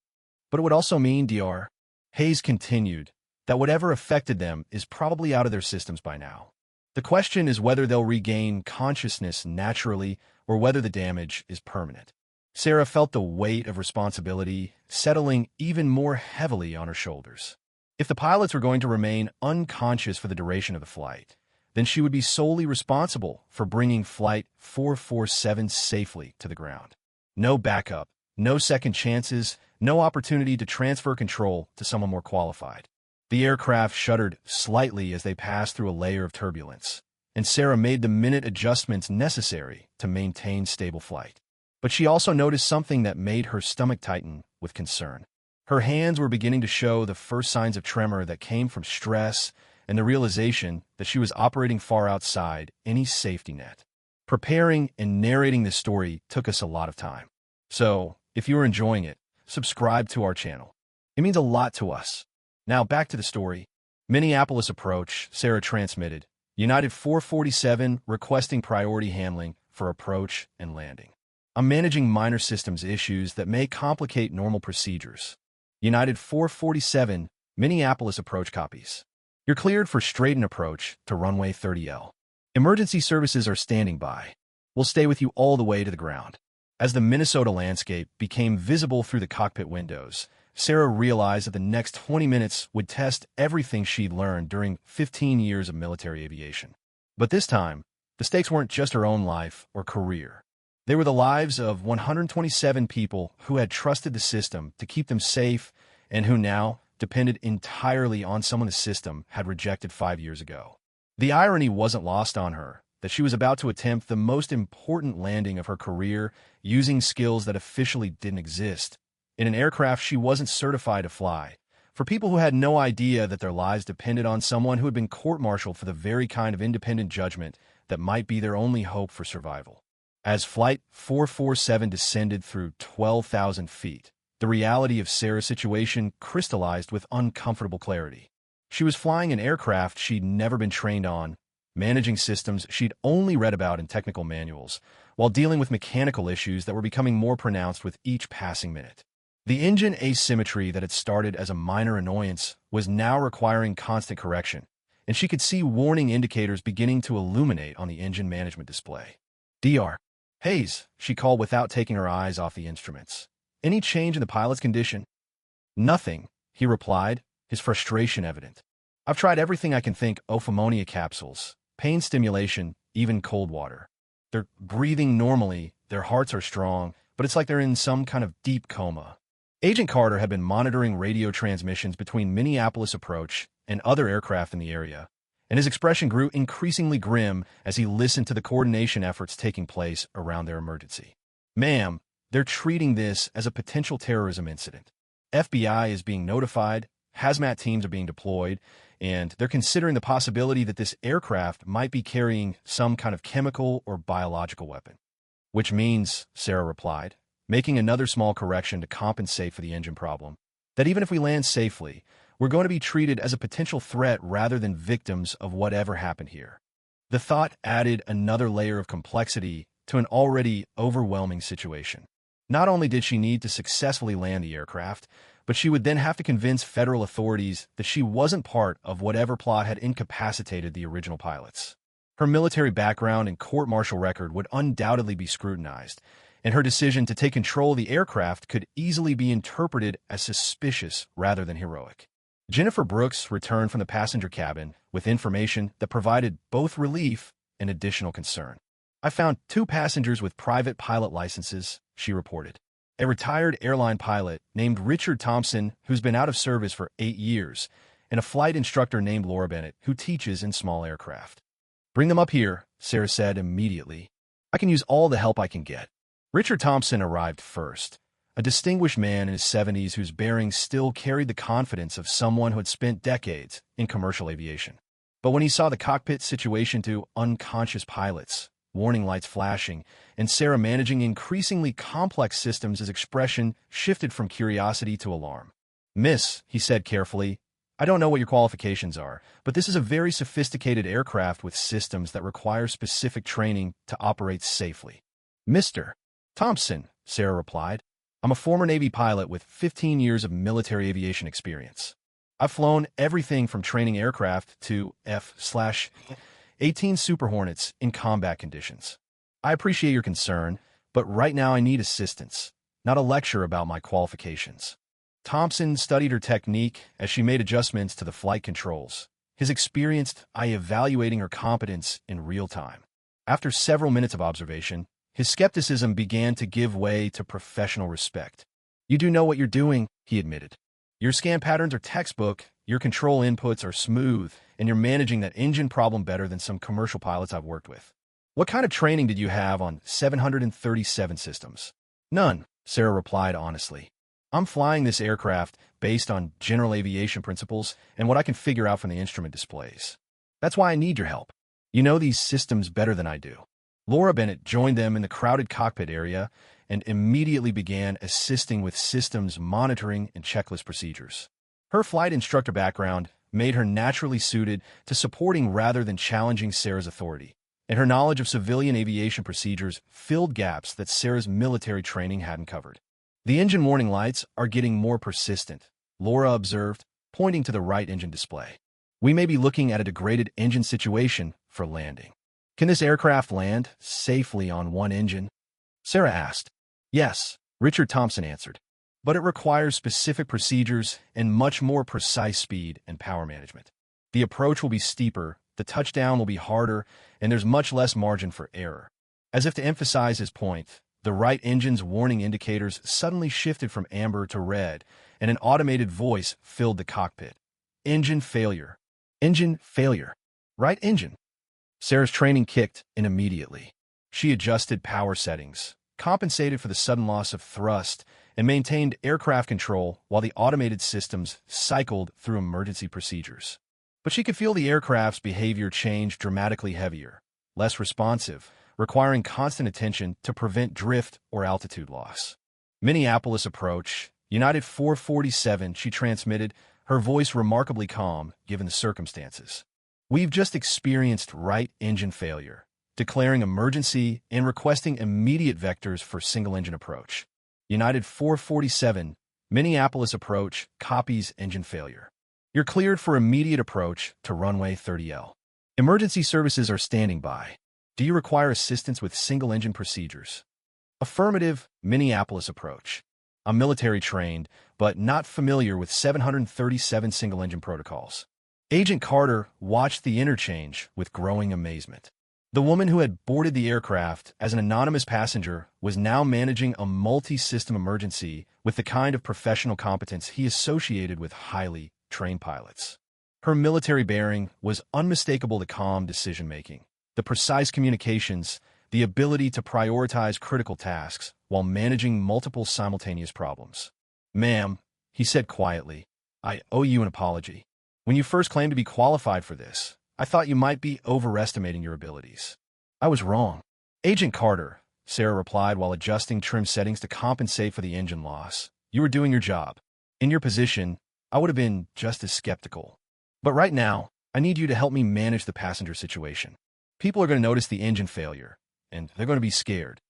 A: But it would also mean, Dr. Hayes continued, that whatever affected them is probably out of their systems by now. The question is whether they'll regain consciousness naturally or whether the damage is permanent. Sarah felt the weight of responsibility settling even more heavily on her shoulders. If the pilots were going to remain unconscious for the duration of the flight, then she would be solely responsible for bringing Flight 447 safely to the ground. No backup, no second chances, no opportunity to transfer control to someone more qualified. The aircraft shuddered slightly as they passed through a layer of turbulence, and Sarah made the minute adjustments necessary to maintain stable flight. But she also noticed something that made her stomach tighten with concern. Her hands were beginning to show the first signs of tremor that came from stress and the realization that she was operating far outside any safety net. Preparing and narrating this story took us a lot of time. So, if you are enjoying it, subscribe to our channel. It means a lot to us. Now back to the story. Minneapolis approach, Sarah transmitted. United 447 requesting priority handling for approach and landing. I'm managing minor systems issues that may complicate normal procedures. United 447, Minneapolis approach copies. You're cleared for straighten approach to runway 30L. Emergency services are standing by. We'll stay with you all the way to the ground. As the Minnesota landscape became visible through the cockpit windows, Sarah realized that the next 20 minutes would test everything she'd learned during 15 years of military aviation. But this time, the stakes weren't just her own life or career. They were the lives of 127 people who had trusted the system to keep them safe and who now depended entirely on someone the system had rejected 5 years ago. The irony wasn't lost on her that she was about to attempt the most important landing of her career using skills that officially didn't exist, in an aircraft she wasn't certified to fly, for people who had no idea that their lives depended on someone who had been court-martialed for the very kind of independent judgment that might be their only hope for survival. As Flight 447 descended through 12,000 feet, the reality of Sarah's situation crystallized with uncomfortable clarity. She was flying an aircraft she'd never been trained on, managing systems she'd only read about in technical manuals, while dealing with mechanical issues that were becoming more pronounced with each passing minute. The engine asymmetry that had started as a minor annoyance was now requiring constant correction, and she could see warning indicators beginning to illuminate on the engine management display. "Dr. Hayes," she called without taking her eyes off the instruments. "Any change in the pilot's condition?" "Nothing," he replied, his frustration evident. "I've tried everything I can think, ophthalmia capsules, pain stimulation, even cold water. They're breathing normally, their hearts are strong, but it's like they're in some kind of deep coma." Agent Carter had been monitoring radio transmissions between Minneapolis Approach and other aircraft in the area, and his expression grew increasingly grim as he listened to the coordination efforts taking place around their emergency. "Ma'am, they're treating this as a potential terrorism incident. FBI is being notified, hazmat teams are being deployed, and they're considering the possibility that this aircraft might be carrying some kind of chemical or biological weapon." "Which means," Sarah replied, making another small correction to compensate for the engine problem, "that even if we land safely, we're going to be treated as a potential threat rather than victims of whatever happened here." The thought added another layer of complexity to an already overwhelming situation. Not only did she need to successfully land the aircraft, but she would then have to convince federal authorities that she wasn't part of whatever plot had incapacitated the original pilots. Her military background and court-martial record would undoubtedly be scrutinized, and her decision to take control of the aircraft could easily be interpreted as suspicious rather than heroic. Jennifer Brooks returned from the passenger cabin with information that provided both relief and additional concern. "I found 2 passengers with private pilot licenses," she reported. "A retired airline pilot named Richard Thompson, who's been out of service for 8 years, and a flight instructor named Laura Bennett, who teaches in small aircraft." "Bring them up here," Sarah said immediately. "I can use all the help I can get." Richard Thompson arrived first, a distinguished man in his 70s whose bearings still carried the confidence of someone who had spent decades in commercial aviation. But when he saw the cockpit situation to unconscious pilots, warning lights flashing, and Sarah managing increasingly complex systems, his expression shifted from curiosity to alarm. "Miss," he said carefully, "I don't know what your qualifications are, but this is a very sophisticated aircraft with systems that require specific training to operate safely." "Mr. Thompson," Sarah replied, "I'm a former Navy pilot with 15 years of military aviation experience. I've flown everything from training aircraft to F/18 Super Hornets in combat conditions. I appreciate your concern, but right now I need assistance, not a lecture about my qualifications." Thompson studied her technique as she made adjustments to the flight controls, his experienced eye evaluating her competence in real time. After several minutes of observation, his skepticism began to give way to professional respect. "You do know what you're doing," he admitted. "Your scan patterns are textbook, your control inputs are smooth, and you're managing that engine problem better than some commercial pilots I've worked with. What kind of training did you have on 737 systems?" "None," Sarah replied honestly. "I'm flying this aircraft based on general aviation principles and what I can figure out from the instrument displays. That's why I need your help. You know these systems better than I do." Laura Bennett joined them in the crowded cockpit area and immediately began assisting with systems monitoring and checklist procedures. Her flight instructor background made her naturally suited to supporting rather than challenging Sarah's authority, and her knowledge of civilian aviation procedures filled gaps that Sarah's military training hadn't covered. "The engine warning lights are getting more persistent," Laura observed, pointing to the right engine display. "We may be looking at a degraded engine situation for landing." "Can this aircraft land safely on one engine?" Sarah asked. "Yes," Richard Thompson answered, "but it requires specific procedures and much more precise speed and power management. The approach will be steeper, the touchdown will be harder, and there's much less margin for error. As if to emphasize his point, the right engine's warning indicators suddenly shifted from amber to red, and an automated voice filled the cockpit. Engine failure. Engine failure. Right engine. Sarah's training kicked in immediately. She adjusted power settings, compensated for the sudden loss of thrust, and maintained aircraft control while the automated systems cycled through emergency procedures. But she could feel the aircraft's behavior change dramatically heavier, less responsive, requiring constant attention to prevent drift or altitude loss. Minneapolis approach, United 447, she transmitted, her voice remarkably calm given the circumstances. We've just experienced right engine failure, declaring emergency and requesting immediate vectors for single-engine approach. United 447, Minneapolis approach, copies engine failure. You're cleared for immediate approach to runway 30L. Emergency services are standing by. Do you require assistance with single-engine procedures? Affirmative, Minneapolis approach. I'm military-trained, but not familiar with 737 single-engine protocols. Agent Carter watched the interchange with growing amazement. The woman who had boarded the aircraft as an anonymous passenger was now managing a multi-system emergency with the kind of professional competence he associated with highly trained pilots. Her military bearing was unmistakable to calm decision-making, the precise communications, the ability to prioritize critical tasks while managing multiple simultaneous problems. "Ma'am," he said quietly, "I owe you an apology. When you first claimed to be qualified for this, I thought you might be overestimating your abilities. I was wrong." "Agent Carter," Sarah replied while adjusting trim settings to compensate for the engine loss. "You were doing your job. In your position, I would have been just as skeptical. But right now, I need you to help me manage the passenger situation. People are going to notice the engine failure, and they're going to be scared."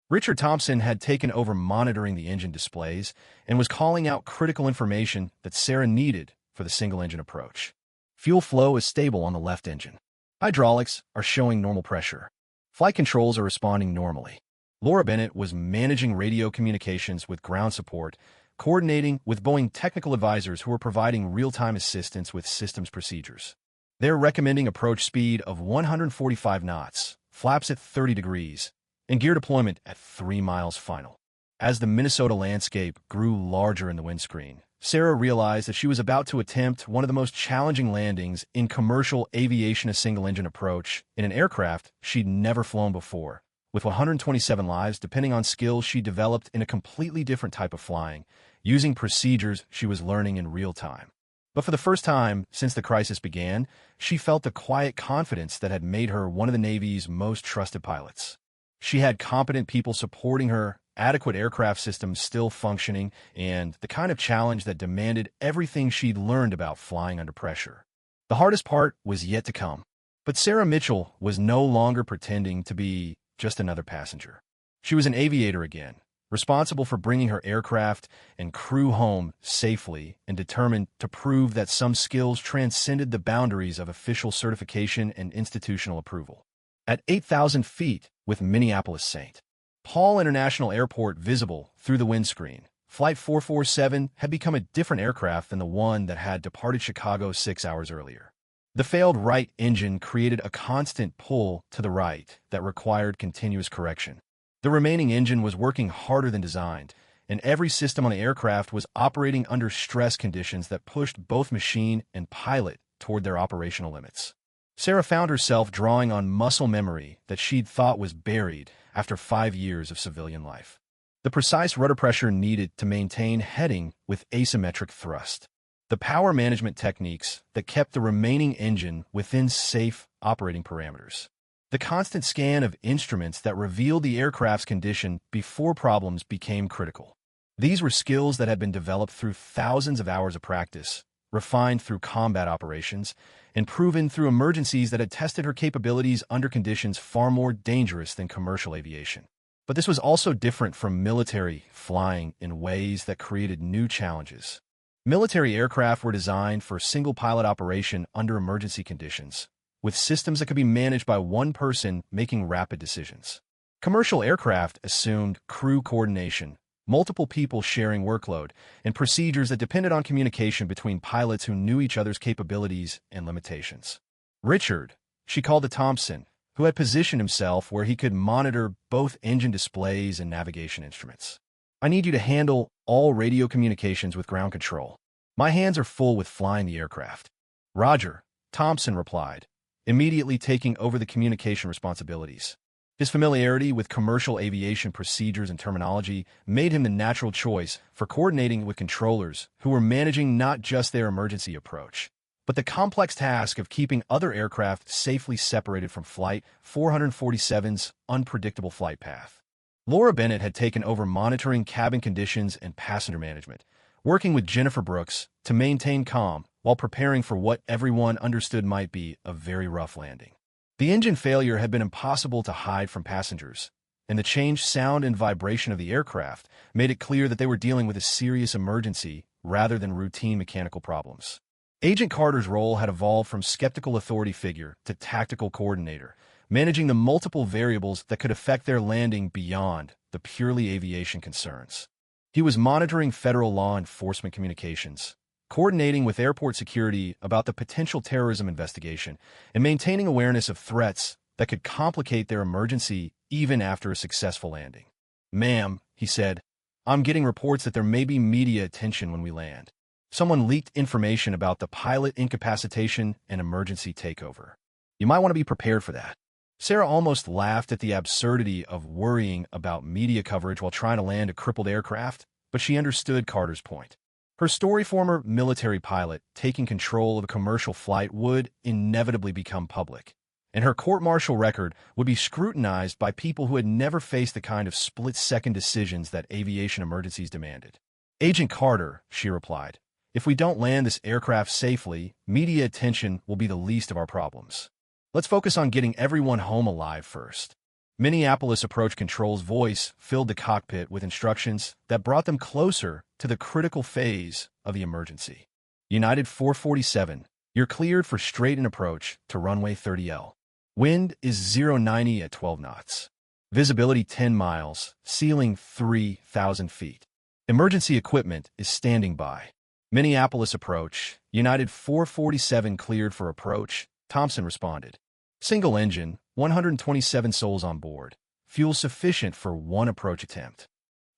A: Richard Thompson had taken over monitoring the engine displays and was calling out critical information that Sarah needed for the single-engine approach. Fuel flow is stable on the left engine. Hydraulics are showing normal pressure. Flight controls are responding normally. Laura Bennett was managing radio communications with ground support, coordinating with Boeing technical advisors who were providing real-time assistance with systems procedures. They're recommending approach speed of 145 knots, flaps at 30 degrees, and gear deployment at 3 miles final. As the Minnesota landscape grew larger in the windscreen, Sarah realized that she was about to attempt one of the most challenging landings in commercial aviation, a single-engine approach in an aircraft she'd never flown before, with 127 lives depending on skills she developed in a completely different type of flying, using procedures she was learning in real time. But for the first time since the crisis began, she felt the quiet confidence that had made her one of the Navy's most trusted pilots. She had competent people supporting her, adequate aircraft systems still functioning, and the kind of challenge that demanded everything she'd learned about flying under pressure. The hardest part was yet to come. But Sarah Mitchell was no longer pretending to be just another passenger. She was an aviator again, responsible for bringing her aircraft and crew home safely and determined to prove that some skills transcended the boundaries of official certification and institutional approval. At 8,000 feet with Minneapolis-St. Paul International Airport visible through the windscreen, Flight 447 had become a different aircraft than the one that had departed Chicago 6 hours earlier. The failed right engine created a constant pull to the right that required continuous correction. The remaining engine was working harder than designed, and every system on the aircraft was operating under stress conditions that pushed both machine and pilot toward their operational limits. Sarah found herself drawing on muscle memory that she'd thought was buried after 5 years of civilian life. The precise rudder pressure needed to maintain heading with asymmetric thrust. The power management techniques that kept the remaining engine within safe operating parameters. The constant scan of instruments that revealed the aircraft's condition before problems became critical. These were skills that had been developed through thousands of hours of practice, refined through combat operations, and proven through emergencies that had tested her capabilities under conditions far more dangerous than commercial aviation. But this was also different from military flying in ways that created new challenges. Military aircraft were designed for single-pilot operation under emergency conditions, with systems that could be managed by one person making rapid decisions. Commercial aircraft assumed crew coordination, multiple people sharing workload, and procedures that depended on communication between pilots who knew each other's capabilities and limitations. Richard, she called to Thompson, who had positioned himself where he could monitor both engine displays and navigation instruments. "I need you to handle all radio communications with ground control. My hands are full with flying the aircraft." "Roger," Thompson replied, immediately taking over the communication responsibilities. His familiarity with commercial aviation procedures and terminology made him the natural choice for coordinating with controllers who were managing not just their emergency approach, but the complex task of keeping other aircraft safely separated from Flight 447's unpredictable flight path. Laura Bennett had taken over monitoring cabin conditions and passenger management, working with Jennifer Brooks to maintain calm while preparing for what everyone understood might be a very rough landing. The engine failure had been impossible to hide from passengers, and the changed sound and vibration of the aircraft made it clear that they were dealing with a serious emergency rather than routine mechanical problems. Agent Carter's role had evolved from skeptical authority figure to tactical coordinator, managing the multiple variables that could affect their landing beyond the purely aviation concerns. He was monitoring federal law enforcement communications, coordinating with airport security about the potential terrorism investigation, and maintaining awareness of threats that could complicate their emergency even after a successful landing. "Ma'am," he said, "I'm getting reports that there may be media attention when we land. Someone leaked information about the pilot incapacitation and emergency takeover. You might want to be prepared for that." Sarah almost laughed at the absurdity of worrying about media coverage while trying to land a crippled aircraft, but she understood Carter's point. Her story, former military pilot taking control of a commercial flight, would inevitably become public, and her court-martial record would be scrutinized by people who had never faced the kind of split-second decisions that aviation emergencies demanded. "Agent Carter," she replied, "if we don't land this aircraft safely, media attention will be the least of our problems. Let's focus on getting everyone home alive first." Minneapolis Approach Control's voice filled the cockpit with instructions that brought them closer to the critical phase of the emergency. "United 447, you're cleared for straight-in approach to runway 30L. Wind is 090 at 12 knots. Visibility 10 miles, ceiling 3,000 feet. Emergency equipment is standing by." "Minneapolis Approach, United 447 cleared for approach," Thompson responded. "Single engine, 127 souls on board. Fuel sufficient for one approach attempt."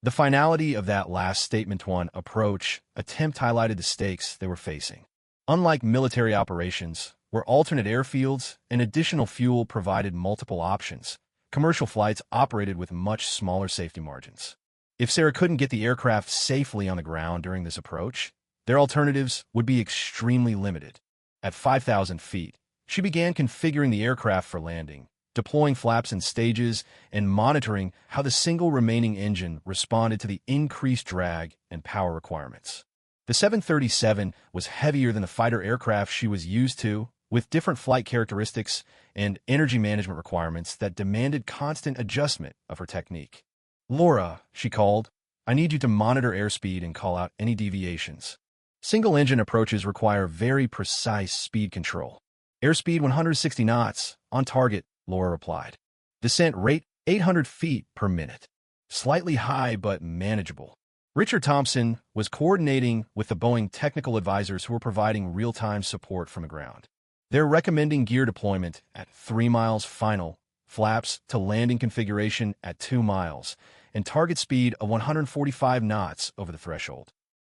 A: The finality of that last statement, one approach attempt, highlighted the stakes they were facing. Unlike military operations, where alternate airfields and additional fuel provided multiple options, commercial flights operated with much smaller safety margins. If Sarah couldn't get the aircraft safely on the ground during this approach, their alternatives would be extremely limited. At 5,000 feet, she began configuring the aircraft for landing, deploying flaps and stages, and monitoring how the single remaining engine responded to the increased drag and power requirements. The 737 was heavier than the fighter aircraft she was used to, with different flight characteristics and energy management requirements that demanded constant adjustment of her technique. "Laura," she called, "I need you to monitor airspeed and call out any deviations. Single-engine approaches require very precise speed control." "Airspeed 160 knots, on target," Laura replied. "Descent rate 800 feet per minute. Slightly high, but manageable." Richard Thompson was coordinating with the Boeing technical advisors who were providing real-time support from the ground. They're recommending gear deployment at 3 miles final, flaps to landing configuration at 2 miles, and target speed of 145 knots over the threshold.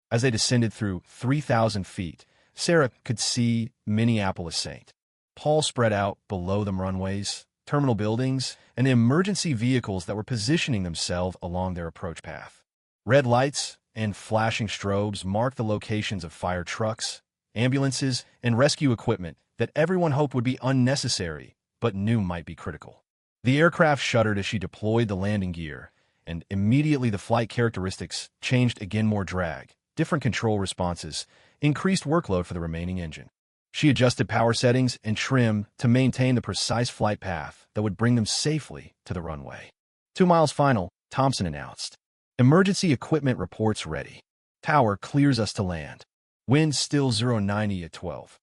A: As they descended through 3,000 feet, Sarah could see Minneapolis-St. Paul spread out below them, runways, terminal buildings, and the emergency vehicles that were positioning themselves along their approach path. Red lights and flashing strobes marked the locations of fire trucks, ambulances, and rescue equipment that everyone hoped would be unnecessary, but knew might be critical. The aircraft shuddered as she deployed the landing gear, and immediately the flight characteristics changed again: more drag, different control responses, increased workload for the remaining engine. She adjusted power settings and trim to maintain the precise flight path that would bring them safely to the runway. 2 miles final, Thompson announced. "Emergency equipment reports ready. Tower clears us to land. Wind still 090 at 12.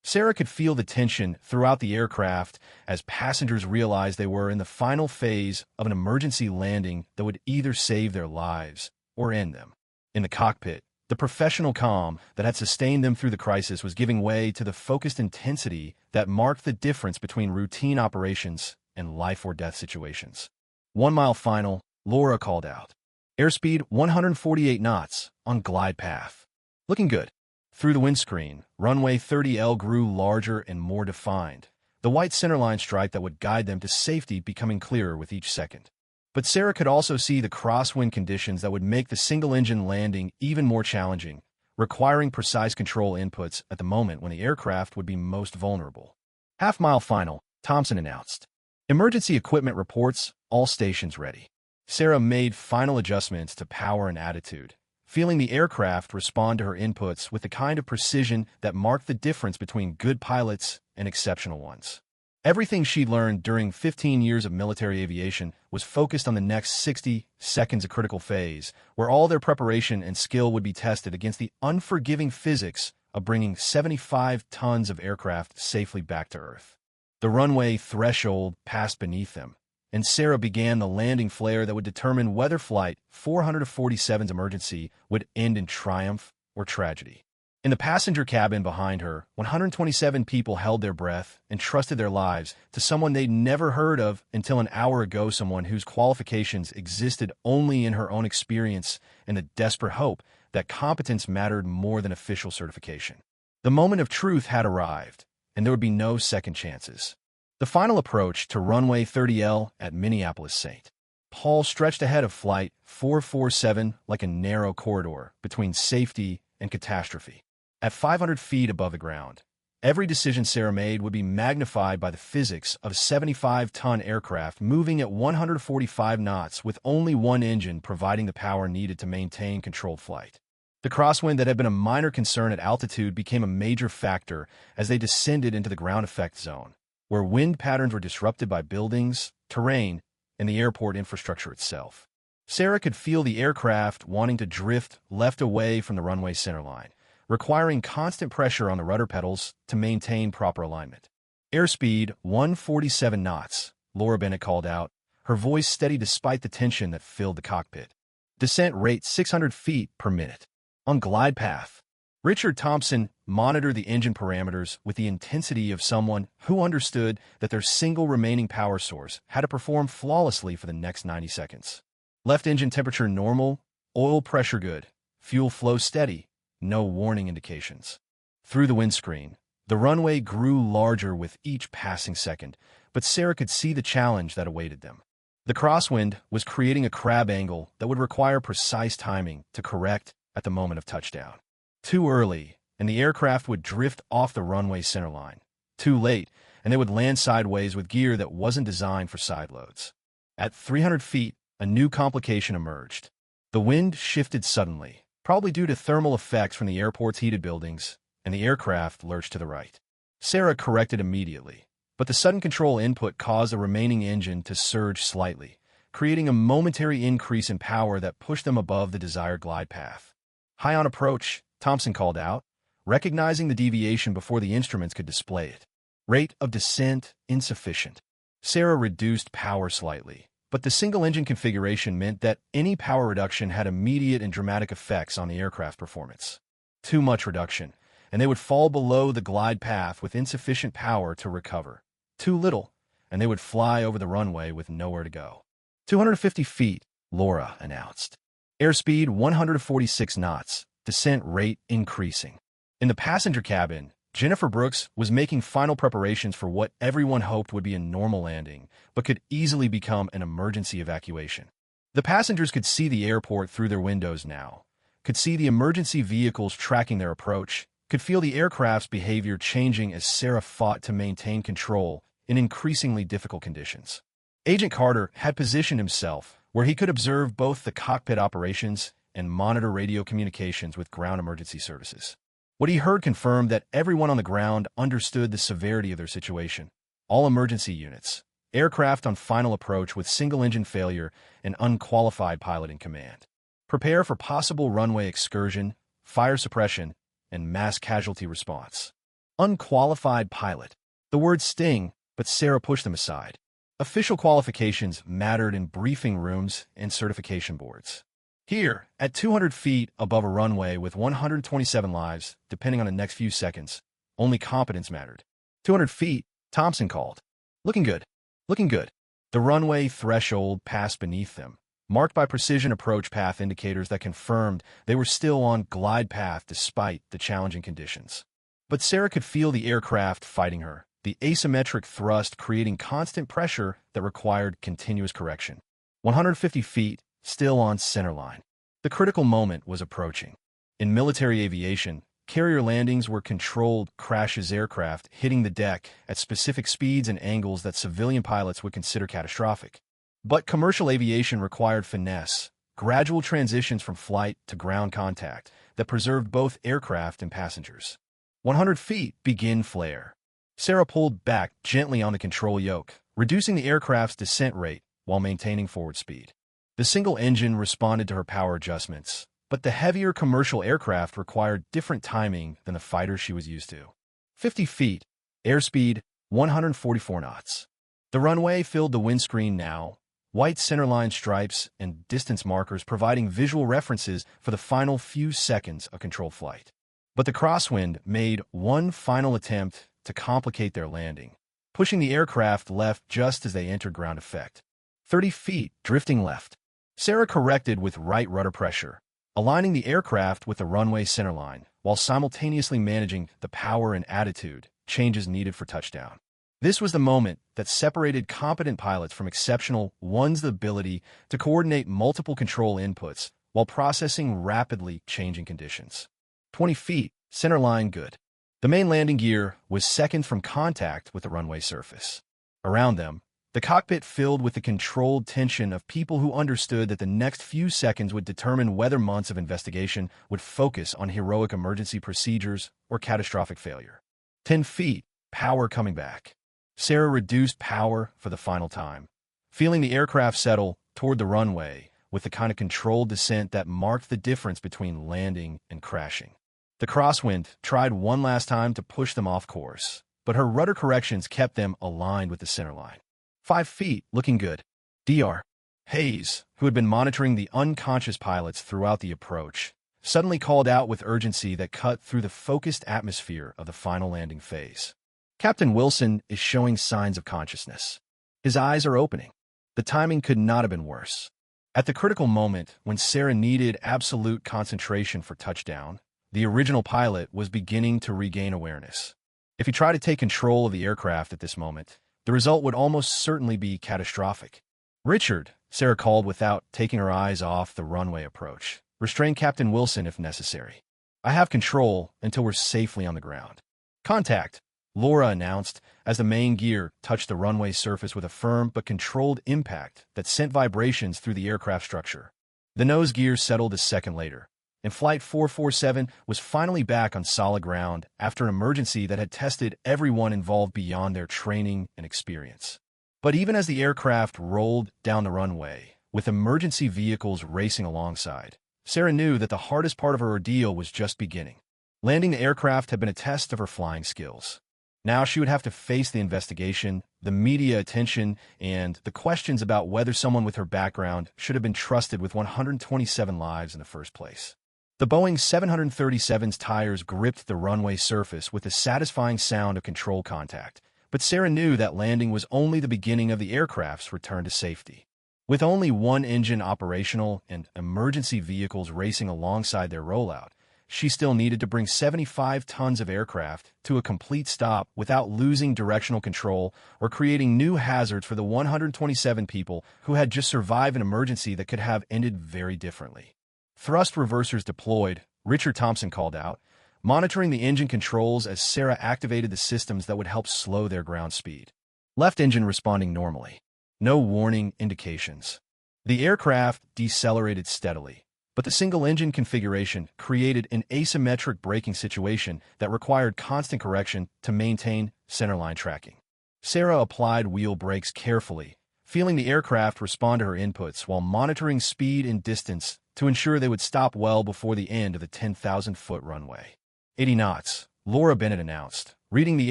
A: Sarah could feel the tension throughout the aircraft as passengers realized they were in the final phase of an emergency landing that would either save their lives or end them. In the cockpit, the professional calm that had sustained them through the crisis was giving way to the focused intensity that marked the difference between routine operations and life-or-death situations. 1 mile final, Laura called out. Airspeed 148 knots on glide path. Looking good. Through the windscreen, runway 30L grew larger and more defined, the white centerline stripe that would guide them to safety becoming clearer with each second. But Sarah could also see the crosswind conditions that would make the single-engine landing even more challenging, requiring precise control inputs at the moment when the aircraft would be most vulnerable. Half-mile final, Thompson announced. Emergency equipment reports, all stations ready. Sarah made final adjustments to power and attitude, feeling the aircraft respond to her inputs with the kind of precision that marked the difference between good pilots and exceptional ones. Everything she'd learned during 15 years of military aviation was focused on the next 60 seconds of critical phase, where all their preparation and skill would be tested against the unforgiving physics of bringing 75 tons of aircraft safely back to Earth. The runway threshold passed beneath them, and Sarah began the landing flare that would determine whether Flight 447's emergency would end in triumph or tragedy. In the passenger cabin behind her, 127 people held their breath and trusted their lives to someone they'd never heard of until an hour ago, someone whose qualifications existed only in her own experience and the desperate hope that competence mattered more than official certification. The moment of truth had arrived, and there would be no second chances. The final approach to runway 30L at Minneapolis-St. Paul stretched ahead of Flight 447 like a narrow corridor between safety and catastrophe. At 500 feet above the ground, every decision Sarah made would be magnified by the physics of a 75-ton aircraft moving at 145 knots with only one engine providing the power needed to maintain controlled flight. The crosswind that had been a minor concern at altitude became a major factor as they descended into the ground effect zone, where wind patterns were disrupted by buildings, terrain, and the airport infrastructure itself. Sarah could feel the aircraft wanting to drift left away from the runway centerline, requiring constant pressure on the rudder pedals to maintain proper alignment. Airspeed 147 knots, Laura Bennett called out, her voice steady despite the tension that filled the cockpit. Descent rate 600 feet per minute. On glide path, Richard Thompson monitored the engine parameters with the intensity of someone who understood that their single remaining power source had to perform flawlessly for the next 90 seconds. Left engine temperature normal, oil pressure good, fuel flow steady, no warning indications. Through the windscreen, the runway grew larger with each passing second, but Sarah could see the challenge that awaited them. The crosswind was creating a crab angle that would require precise timing to correct at the moment of touchdown. Too early, and the aircraft would drift off the runway centerline. Too late, and they would land sideways with gear that wasn't designed for side loads. At 300 feet, a new complication emerged. The wind shifted suddenly, probably due to thermal effects from the airport's heated buildings, and the aircraft lurched to the right. Sarah corrected immediately, but the sudden control input caused the remaining engine to surge slightly, creating a momentary increase in power that pushed them above the desired glide path. High on approach, Thompson called out, recognizing the deviation before the instruments could display it. Rate of descent insufficient. Sarah reduced power slightly, but the single-engine configuration meant that any power reduction had immediate and dramatic effects on the aircraft performance. Too much reduction, and they would fall below the glide path with insufficient power to recover. Too little, and they would fly over the runway with nowhere to go. 250 feet, Laura announced. Airspeed 146 knots, descent rate increasing. In the passenger cabin, Jennifer Brooks was making final preparations for what everyone hoped would be a normal landing, but could easily become an emergency evacuation. The passengers could see the airport through their windows now, could see the emergency vehicles tracking their approach, could feel the aircraft's behavior changing as Sarah fought to maintain control in increasingly difficult conditions. Agent Carter had positioned himself where he could observe both the cockpit operations and monitor radio communications with ground emergency services. What he heard confirmed that everyone on the ground understood the severity of their situation. All emergency units, aircraft on final approach with single-engine failure and unqualified pilot in command. Prepare for possible runway excursion, fire suppression, and mass casualty response. Unqualified pilot. The words sting, but Sarah pushed them aside. Official qualifications mattered in briefing rooms and certification boards. Here, at 200 feet above a runway with 127 lives, depending on the next few seconds, only competence mattered. 200 feet, Thompson called. Looking good. Looking good. The runway threshold passed beneath them, marked by precision approach path indicators that confirmed they were still on glide path despite the challenging conditions. But Sarah could feel the aircraft fighting her, the asymmetric thrust creating constant pressure that required continuous correction. 150 feet, still on centerline. The critical moment was approaching. In military aviation, carrier landings were controlled crashes, aircraft hitting the deck at specific speeds and angles that civilian pilots would consider catastrophic. But commercial aviation required finesse, gradual transitions from flight to ground contact that preserved both aircraft and passengers. 100 feet, begin flare. Sarah pulled back gently on the control yoke, reducing the aircraft's descent rate while maintaining forward speed. The single engine responded to her power adjustments, but the heavier commercial aircraft required different timing than the fighters she was used to. 50 feet, airspeed 144 knots. The runway filled the windscreen now, white centerline stripes and distance markers providing visual references for the final few seconds of controlled flight. But the crosswind made one final attempt to complicate their landing, pushing the aircraft left just as they entered ground effect. 30 feet, drifting left. Sarah corrected with right rudder pressure, aligning the aircraft with the runway centerline, while simultaneously managing the power and attitude changes needed for touchdown. This was the moment that separated competent pilots from exceptional ones, the ability to coordinate multiple control inputs while processing rapidly changing conditions. 20 feet, centerline good. The main landing gear was seconds from contact with the runway surface. Around them, the cockpit filled with the controlled tension of people who understood that the next few seconds would determine whether months of investigation would focus on heroic emergency procedures or catastrophic failure. 10 feet, power coming back. Sarah reduced power for the final time, feeling the aircraft settle toward the runway with the kind of controlled descent that marked the difference between landing and crashing. The crosswind tried one last time to push them off course, but her rudder corrections kept them aligned with the centerline. 5 feet, looking good. Dr. Hayes, who had been monitoring the unconscious pilots throughout the approach, suddenly called out with urgency that cut through the focused atmosphere of the final landing phase. Captain Wilson is showing signs of consciousness. His eyes are opening. The timing could not have been worse. At the critical moment, when Sarah needed absolute concentration for touchdown, the original pilot was beginning to regain awareness. If he tried to take control of the aircraft at this moment, the result would almost certainly be catastrophic. Richard, Sarah called without taking her eyes off the runway approach. Restrain Captain Wilson if necessary. I have control until we're safely on the ground. Contact, Laura announced as the main gear touched the runway surface with a firm but controlled impact that sent vibrations through the aircraft structure. The nose gear settled a second later, and Flight 447 was finally back on solid ground after an emergency that had tested everyone involved beyond their training and experience. But even as the aircraft rolled down the runway, with emergency vehicles racing alongside, Sarah knew that the hardest part of her ordeal was just beginning. Landing the aircraft had been a test of her flying skills. Now she would have to face the investigation, the media attention, and the questions about whether someone with her background should have been trusted with 127 lives in the first place. The Boeing 737's tires gripped the runway surface with the satisfying sound of control contact, but Sarah knew that landing was only the beginning of the aircraft's return to safety. With only one engine operational and emergency vehicles racing alongside their rollout, she still needed to bring 75 tons of aircraft to a complete stop without losing directional control or creating new hazards for the 127 people who had just survived an emergency that could have ended very differently. Thrust reversers deployed, Richard Thompson called out, monitoring the engine controls as Sarah activated the systems that would help slow their ground speed. Left engine responding normally. No warning indications. The aircraft decelerated steadily, but the single-engine configuration created an asymmetric braking situation that required constant correction to maintain centerline tracking. Sarah applied wheel brakes carefully, feeling the aircraft respond to her inputs while monitoring speed and distance to ensure they would stop well before the end of the 10,000-foot runway. 80 knots, Laura Bennett announced, reading the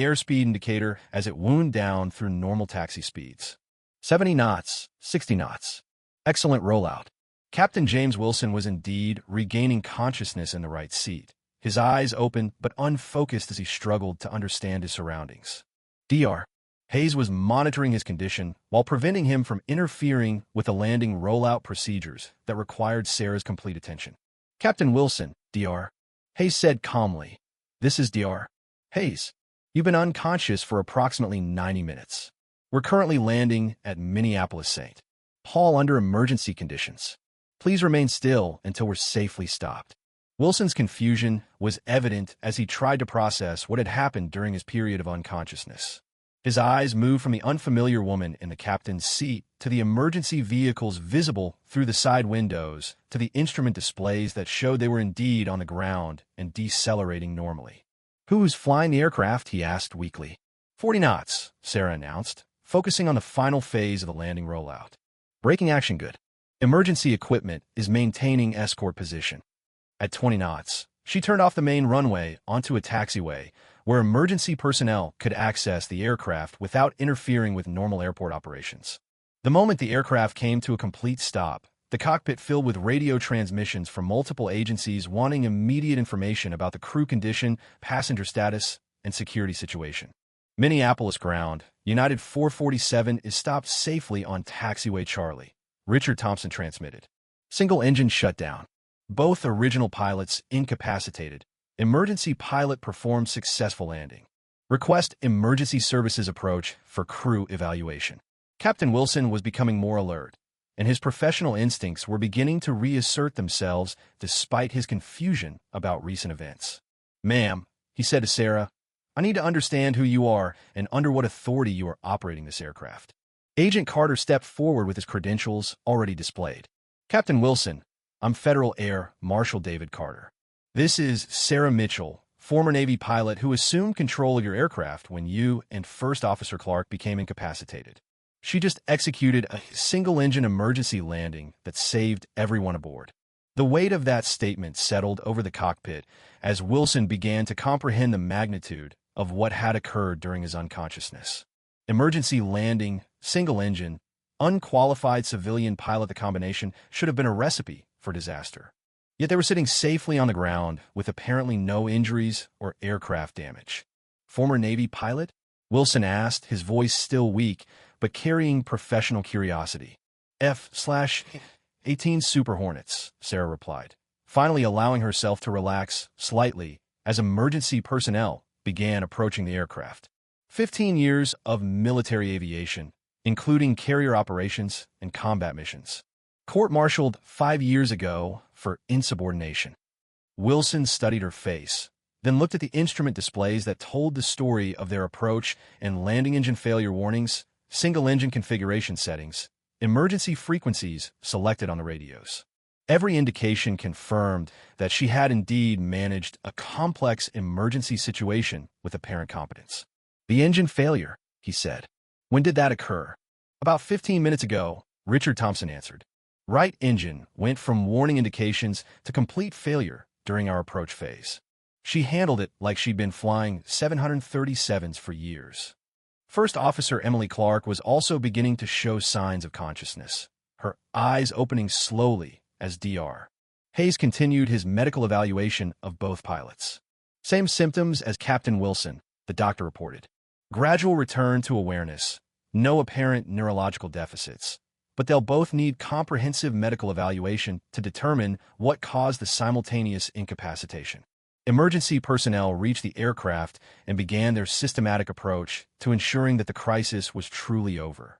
A: airspeed indicator as it wound down through normal taxi speeds. 70 knots, 60 knots. Excellent rollout. Captain James Wilson was indeed regaining consciousness in the right seat, his eyes open but unfocused as he struggled to understand his surroundings. Dr. Hayes was monitoring his condition while preventing him from interfering with the landing rollout procedures that required Sarah's complete attention. Captain Wilson, Dr. Hayes said calmly. This is Dr. Hayes. You've been unconscious for approximately 90 minutes. We're currently landing at Minneapolis-St. Paul under emergency conditions. Please remain still until we're safely stopped. Wilson's confusion was evident as he tried to process what had happened during his period of unconsciousness. His eyes moved from the unfamiliar woman in the captain's seat to the emergency vehicles visible through the side windows to the instrument displays that showed they were indeed on the ground and decelerating normally. Who's flying the aircraft? He asked weakly. 40 knots, Sarah announced, focusing on the final phase of the landing rollout. Braking action good. Emergency equipment is maintaining escort position. At 20 knots, she turned off the main runway onto a taxiway where emergency personnel could access the aircraft without interfering with normal airport operations. The moment the aircraft came to a complete stop, the cockpit filled with radio transmissions from multiple agencies wanting immediate information about the crew condition, passenger status, and security situation. Minneapolis ground, United 447 is stopped safely on taxiway Charlie, Richard Thompson transmitted. Single engine shutdown. Both original pilots incapacitated. Emergency pilot performed successful landing. Request emergency services approach for crew evaluation. Captain Wilson was becoming more alert, and his professional instincts were beginning to reassert themselves despite his confusion about recent events. Ma'am, he said to Sarah, I need to understand who you are and under what authority you are operating this aircraft. Agent Carter stepped forward with his credentials already displayed. Captain Wilson, I'm Federal Air Marshal David Carter. This is Sarah Mitchell, former Navy pilot who assumed control of your aircraft when you and First Officer Clark became incapacitated. She just executed a single-engine emergency landing that saved everyone aboard. The weight of that statement settled over the cockpit as Wilson began to comprehend the magnitude of what had occurred during his unconsciousness. Emergency landing, single-engine, unqualified civilian pilot. The combination should have been a recipe for disaster. Yet they were sitting safely on the ground with apparently no injuries or aircraft damage. Former Navy pilot? Wilson asked, his voice still weak, but carrying professional curiosity. F/18 Super Hornets, Sarah replied, finally allowing herself to relax slightly as emergency personnel began approaching the aircraft. 15 years of military aviation, including carrier operations and combat missions. Court-martialed 5 years ago for insubordination. Wilson studied her face, then looked at the instrument displays that told the story of their approach and landing engine failure warnings, single-engine configuration settings, emergency frequencies selected on the radios. Every indication confirmed that she had indeed managed a complex emergency situation with apparent competence. The engine failure, he said. When did that occur? About 15 minutes ago, Richard Thompson answered. Right engine went from warning indications to complete failure during our approach phase. She handled it like she'd been flying 737s for years. First Officer Emily Clark was also beginning to show signs of consciousness, her eyes opening slowly as Dr. Hayes continued his medical evaluation of both pilots. Same symptoms as Captain Wilson, the doctor reported. Gradual return to awareness, no apparent neurological deficits, but they'll both need comprehensive medical evaluation to determine what caused the simultaneous incapacitation. Emergency personnel reached the aircraft and began their systematic approach to ensuring that the crisis was truly over.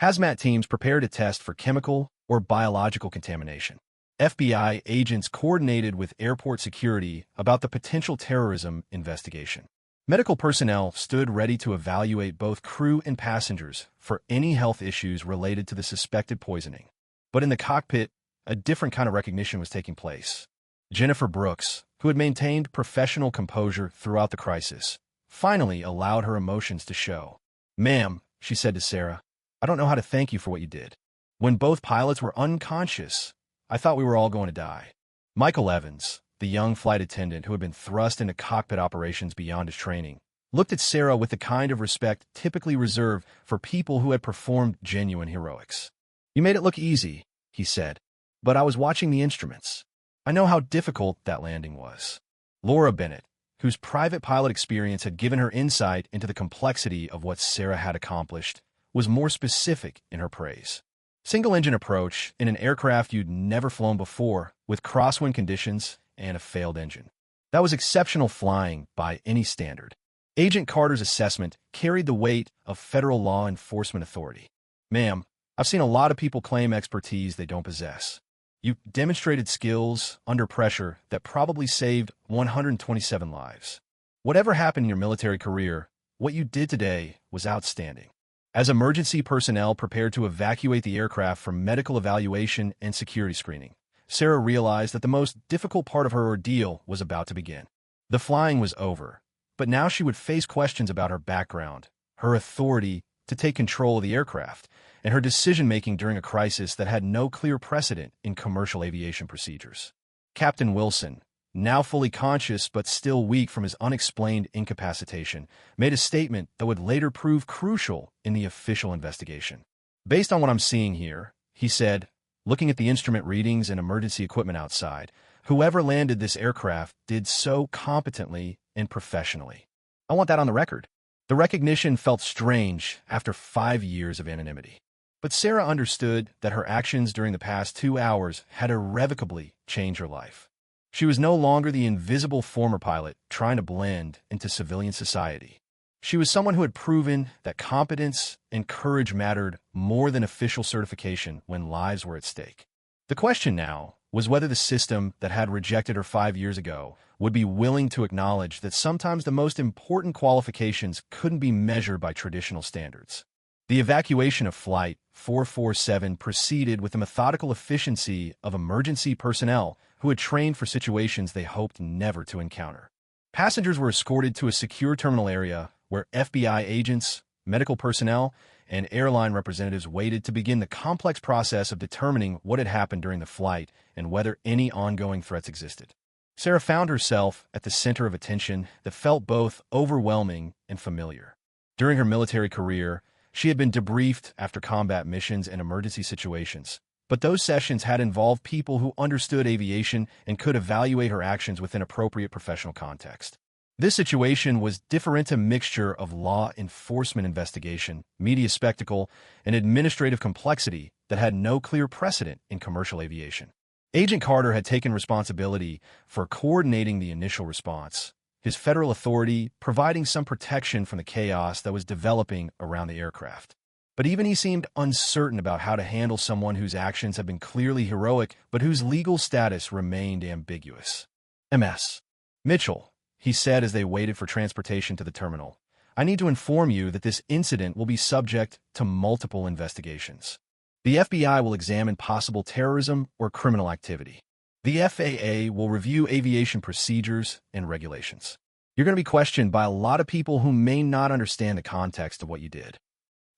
A: Hazmat teams prepared to test for chemical or biological contamination. FBI agents coordinated with airport security about the potential terrorism investigation. Medical personnel stood ready to evaluate both crew and passengers for any health issues related to the suspected poisoning. But in the cockpit, a different kind of recognition was taking place. Jennifer Brooks, who had maintained professional composure throughout the crisis, finally allowed her emotions to show. Ma'am, she said to Sarah, I don't know how to thank you for what you did. When both pilots were unconscious, I thought we were all going to die. Michael Evans, the young flight attendant who had been thrust into cockpit operations beyond his training, looked at Sarah with the kind of respect typically reserved for people who had performed genuine heroics. You made it look easy, he said, but I was watching the instruments. I know how difficult that landing was. Laura Bennett, whose private pilot experience had given her insight into the complexity of what Sarah had accomplished, was more specific in her praise. Single-engine approach in an aircraft you'd never flown before, with crosswind conditions and a failed engine. That was exceptional flying by any standard. Agent Carter's assessment carried the weight of federal law enforcement authority. Ma'am, I've seen a lot of people claim expertise they don't possess. You demonstrated skills under pressure that probably saved 127 lives. Whatever happened in your military career, what you did today was outstanding. As emergency personnel prepared to evacuate the aircraft for medical evaluation and security screening, Sarah realized that the most difficult part of her ordeal was about to begin. The flying was over, but now she would face questions about her background, her authority to take control of the aircraft, and her decision-making during a crisis that had no clear precedent in commercial aviation procedures. Captain Wilson, now fully conscious but still weak from his unexplained incapacitation, made a statement that would later prove crucial in the official investigation. Based on what I'm seeing here, he said, looking at the instrument readings and emergency equipment outside, whoever landed this aircraft did so competently and professionally. I want that on the record. The recognition felt strange after 5 years of anonymity. But Sarah understood that her actions during the past 2 hours had irrevocably changed her life. She was no longer the invisible former pilot trying to blend into civilian society. She was someone who had proven that competence and courage mattered more than official certification when lives were at stake. The question now was whether the system that had rejected her 5 years ago would be willing to acknowledge that sometimes the most important qualifications couldn't be measured by traditional standards. The evacuation of Flight 447 proceeded with the methodical efficiency of emergency personnel who had trained for situations they hoped never to encounter. Passengers were escorted to a secure terminal area where FBI agents, medical personnel, and airline representatives waited to begin the complex process of determining what had happened during the flight and whether any ongoing threats existed. Sarah found herself at the center of attention that felt both overwhelming and familiar. During her military career, she had been debriefed after combat missions and emergency situations, but those sessions had involved people who understood aviation and could evaluate her actions within appropriate professional context. This situation was different, a mixture of law enforcement investigation, media spectacle, and administrative complexity that had no clear precedent in commercial aviation. Agent Carter had taken responsibility for coordinating the initial response, his federal authority providing some protection from the chaos that was developing around the aircraft. But even he seemed uncertain about how to handle someone whose actions had been clearly heroic but whose legal status remained ambiguous. Ms. Mitchell, he said as they waited for transportation to the terminal, I need to inform you that this incident will be subject to multiple investigations. The FBI will examine possible terrorism or criminal activity. The FAA will review aviation procedures and regulations. You're going to be questioned by a lot of people who may not understand the context of what you did.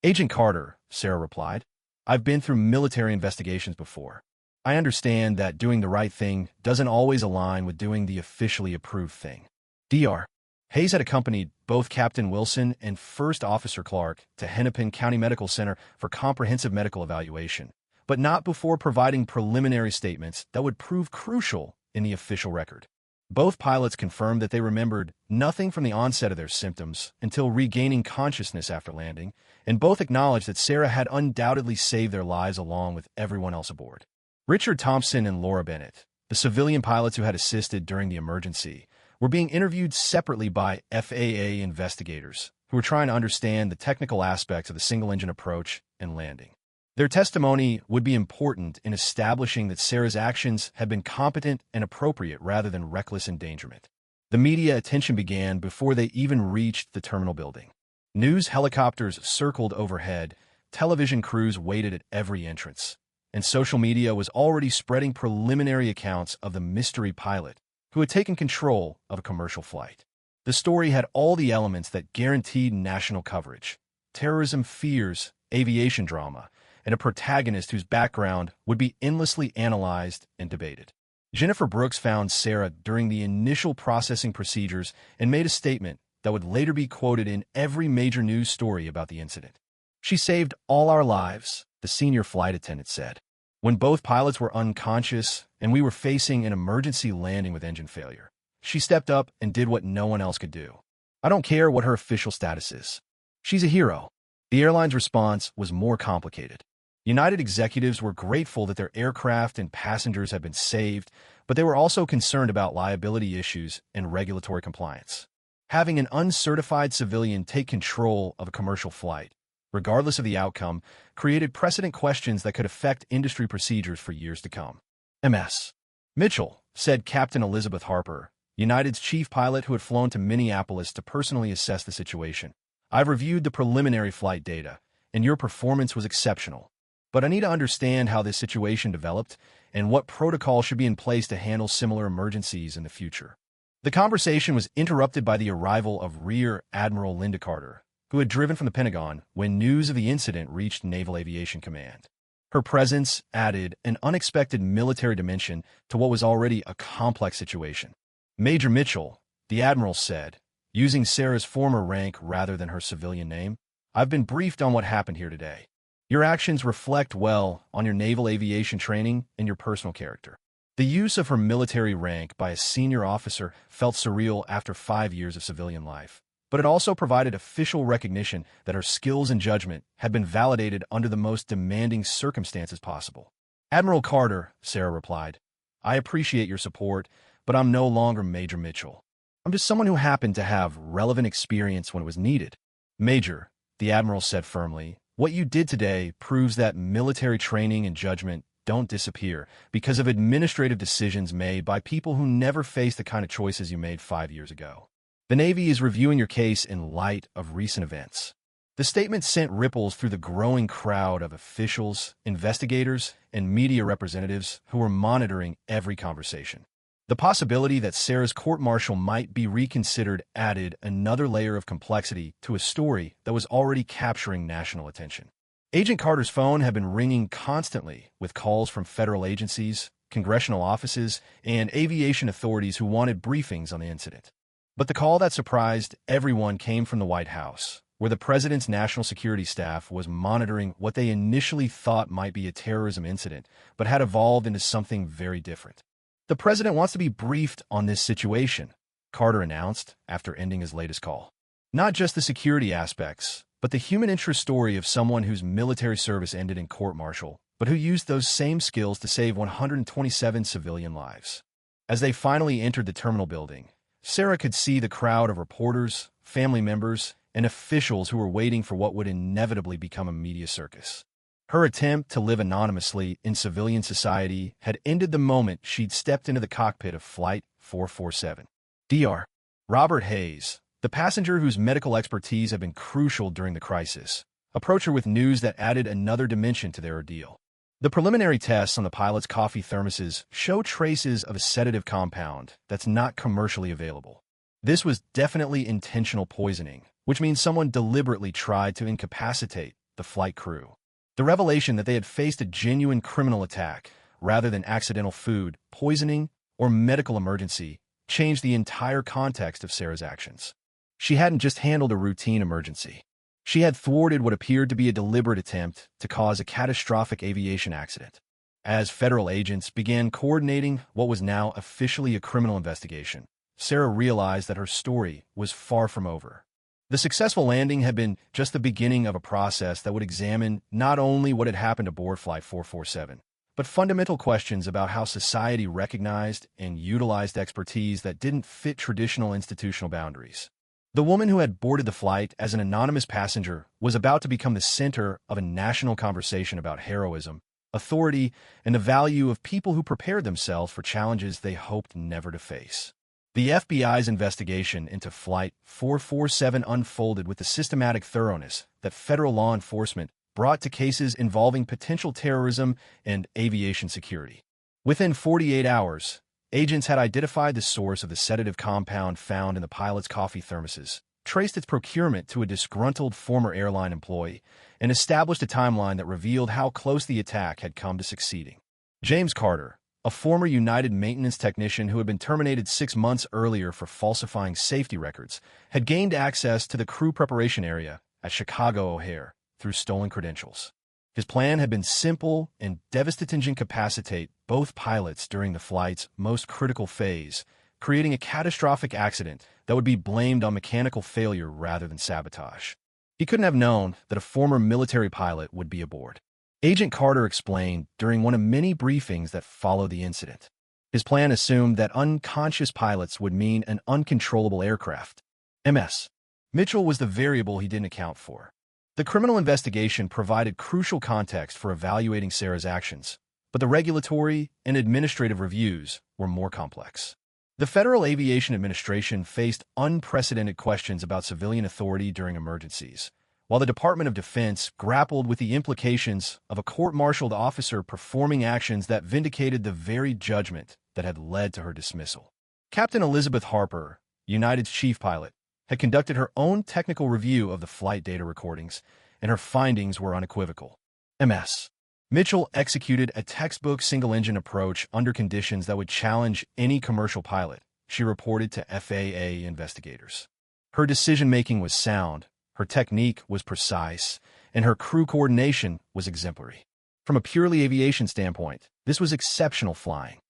A: Agent Carter, Sarah replied, I've been through military investigations before. I understand that doing the right thing doesn't always align with doing the officially approved thing. Dr. Hayes had accompanied both Captain Wilson and First Officer Clark to Hennepin County Medical Center for comprehensive medical evaluation, but not before providing preliminary statements that would prove crucial in the official record. Both pilots confirmed that they remembered nothing from the onset of their symptoms until regaining consciousness after landing, and both acknowledged that Sarah had undoubtedly saved their lives along with everyone else aboard. Richard Thompson and Laura Bennett, the civilian pilots who had assisted during the emergency, were being interviewed separately by FAA investigators who were trying to understand the technical aspects of the single-engine approach and landing. Their testimony would be important in establishing that Sarah's actions had been competent and appropriate rather than reckless endangerment. The media attention began before they even reached the terminal building. News helicopters circled overhead, television crews waited at every entrance, and social media was already spreading preliminary accounts of the mystery pilot who had taken control of a commercial flight. The story had all the elements that guaranteed national coverage: terrorism fears, aviation drama, and a protagonist whose background would be endlessly analyzed and debated. Jennifer Brooks found Sarah during the initial processing procedures and made a statement that would later be quoted in every major news story about the incident. She saved all our lives, the senior flight attendant said. When both pilots were unconscious and we were facing an emergency landing with engine failure, She stepped up and did what no one else could do. I don't care what her official status is. She's a hero. The airline's response was more complicated. United executives were grateful that their aircraft and passengers had been saved, but they were also concerned about liability issues and regulatory compliance. Having an uncertified civilian take control of a commercial flight, regardless of the outcome, created precedent questions that could affect industry procedures for years to come. Ms. Mitchell, said Captain Elizabeth Harper, United's chief pilot who had flown to Minneapolis to personally assess the situation. I've reviewed the preliminary flight data, and your performance was exceptional. But I need to understand how this situation developed and what protocol should be in place to handle similar emergencies in the future. The conversation was interrupted by the arrival of Rear Admiral Linda Carter, who had driven from the Pentagon when news of the incident reached Naval Aviation Command. Her presence added an unexpected military dimension to what was already a complex situation. Major Mitchell, the Admiral said, using Sarah's former rank rather than her civilian name, I've been briefed on what happened here today. Your actions reflect well on your naval aviation training and your personal character. The use of her military rank by a senior officer felt surreal after 5 years of civilian life, but it also provided official recognition that her skills and judgment had been validated under the most demanding circumstances possible. Admiral Carter, Sarah replied, I appreciate your support, but I'm no longer Major Mitchell. I'm just someone who happened to have relevant experience when it was needed. Major, the Admiral said firmly, what you did today proves that military training and judgment don't disappear because of administrative decisions made by people who never faced the kind of choices you made 5 years ago. The Navy is reviewing your case in light of recent events. The statement sent ripples through the growing crowd of officials, investigators, and media representatives who were monitoring every conversation. The possibility that Sarah's court-martial might be reconsidered added another layer of complexity to a story that was already capturing national attention. Agent Carter's phone had been ringing constantly with calls from federal agencies, congressional offices, and aviation authorities who wanted briefings on the incident. But the call that surprised everyone came from the White House, where the president's national security staff was monitoring what they initially thought might be a terrorism incident, but had evolved into something very different. The president wants to be briefed on this situation, Carter announced after ending his latest call. Not just the security aspects, but the human interest story of someone whose military service ended in court-martial, but who used those same skills to save 127 civilian lives. As they finally entered the terminal building, Sarah could see the crowd of reporters, family members, and officials who were waiting for what would inevitably become a media circus. Her attempt to live anonymously in civilian society had ended the moment she'd stepped into the cockpit of Flight 447. Dr. Robert Hayes, the passenger whose medical expertise had been crucial during the crisis, approached her with news that added another dimension to their ordeal. The preliminary tests on the pilot's coffee thermoses show traces of a sedative compound that's not commercially available. This was definitely intentional poisoning, which means someone deliberately tried to incapacitate the flight crew. The revelation that they had faced a genuine criminal attack, rather than accidental food, poisoning, or medical emergency, changed the entire context of Sarah's actions. She hadn't just handled a routine emergency. She had thwarted what appeared to be a deliberate attempt to cause a catastrophic aviation accident. As federal agents began coordinating what was now officially a criminal investigation, Sarah realized that her story was far from over. The successful landing had been just the beginning of a process that would examine not only what had happened aboard Flight 447, but fundamental questions about how society recognized and utilized expertise that didn't fit traditional institutional boundaries. The woman who had boarded the flight as an anonymous passenger was about to become the center of a national conversation about heroism, authority, and the value of people who prepared themselves for challenges they hoped never to face. The FBI's investigation into Flight 447 unfolded with the systematic thoroughness that federal law enforcement brought to cases involving potential terrorism and aviation security. Within 48 hours, agents had identified the source of the sedative compound found in the pilot's coffee thermoses, traced its procurement to a disgruntled former airline employee, and established a timeline that revealed how close the attack had come to succeeding. James Carter, a former United maintenance technician who had been terminated 6 months earlier for falsifying safety records, had gained access to the crew preparation area at Chicago O'Hare through stolen credentials. His plan had been simple and devastatingly incapacitate both pilots during the flight's most critical phase, creating a catastrophic accident that would be blamed on mechanical failure rather than sabotage. He couldn't have known that a former military pilot would be aboard. Agent Carter explained during one of many briefings that followed the incident. His plan assumed that unconscious pilots would mean an uncontrollable aircraft. MS. Mitchell was the variable he didn't account for. The criminal investigation provided crucial context for evaluating Sarah's actions, but the regulatory and administrative reviews were more complex. The Federal Aviation Administration faced unprecedented questions about civilian authority during emergencies, while the Department of Defense grappled with the implications of a court-martialed officer performing actions that vindicated the very judgment that had led to her dismissal. Captain Elizabeth Harper, United's chief pilot, had conducted her own technical review of the flight data recordings, and her findings were unequivocal. MS. Mitchell executed a textbook single-engine approach under conditions that would challenge any commercial pilot, she reported to FAA investigators. Her decision-making was sound, her technique was precise, and her crew coordination was exemplary. From a purely aviation standpoint, this was exceptional flying.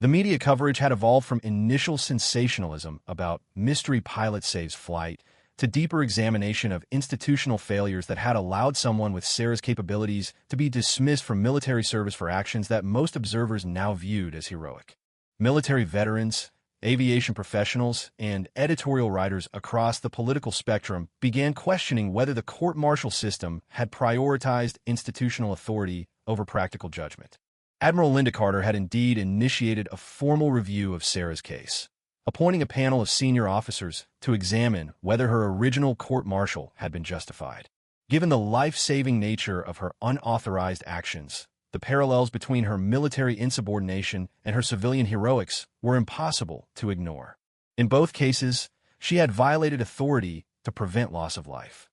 A: The media coverage had evolved from initial sensationalism about mystery pilot saves flight to deeper examination of institutional failures that had allowed someone with Sarah's capabilities to be dismissed from military service for actions that most observers now viewed as heroic. Military veterans, aviation professionals, and editorial writers across the political spectrum began questioning whether the court-martial system had prioritized institutional authority over practical judgment. Admiral Linda Carter had indeed initiated a formal review of Sarah's case, appointing a panel of senior officers to examine whether her original court-martial had been justified. Given the life-saving nature of her unauthorized actions, the parallels between her military insubordination and her civilian heroics were impossible to ignore. In both cases, she had violated authority to prevent loss of life.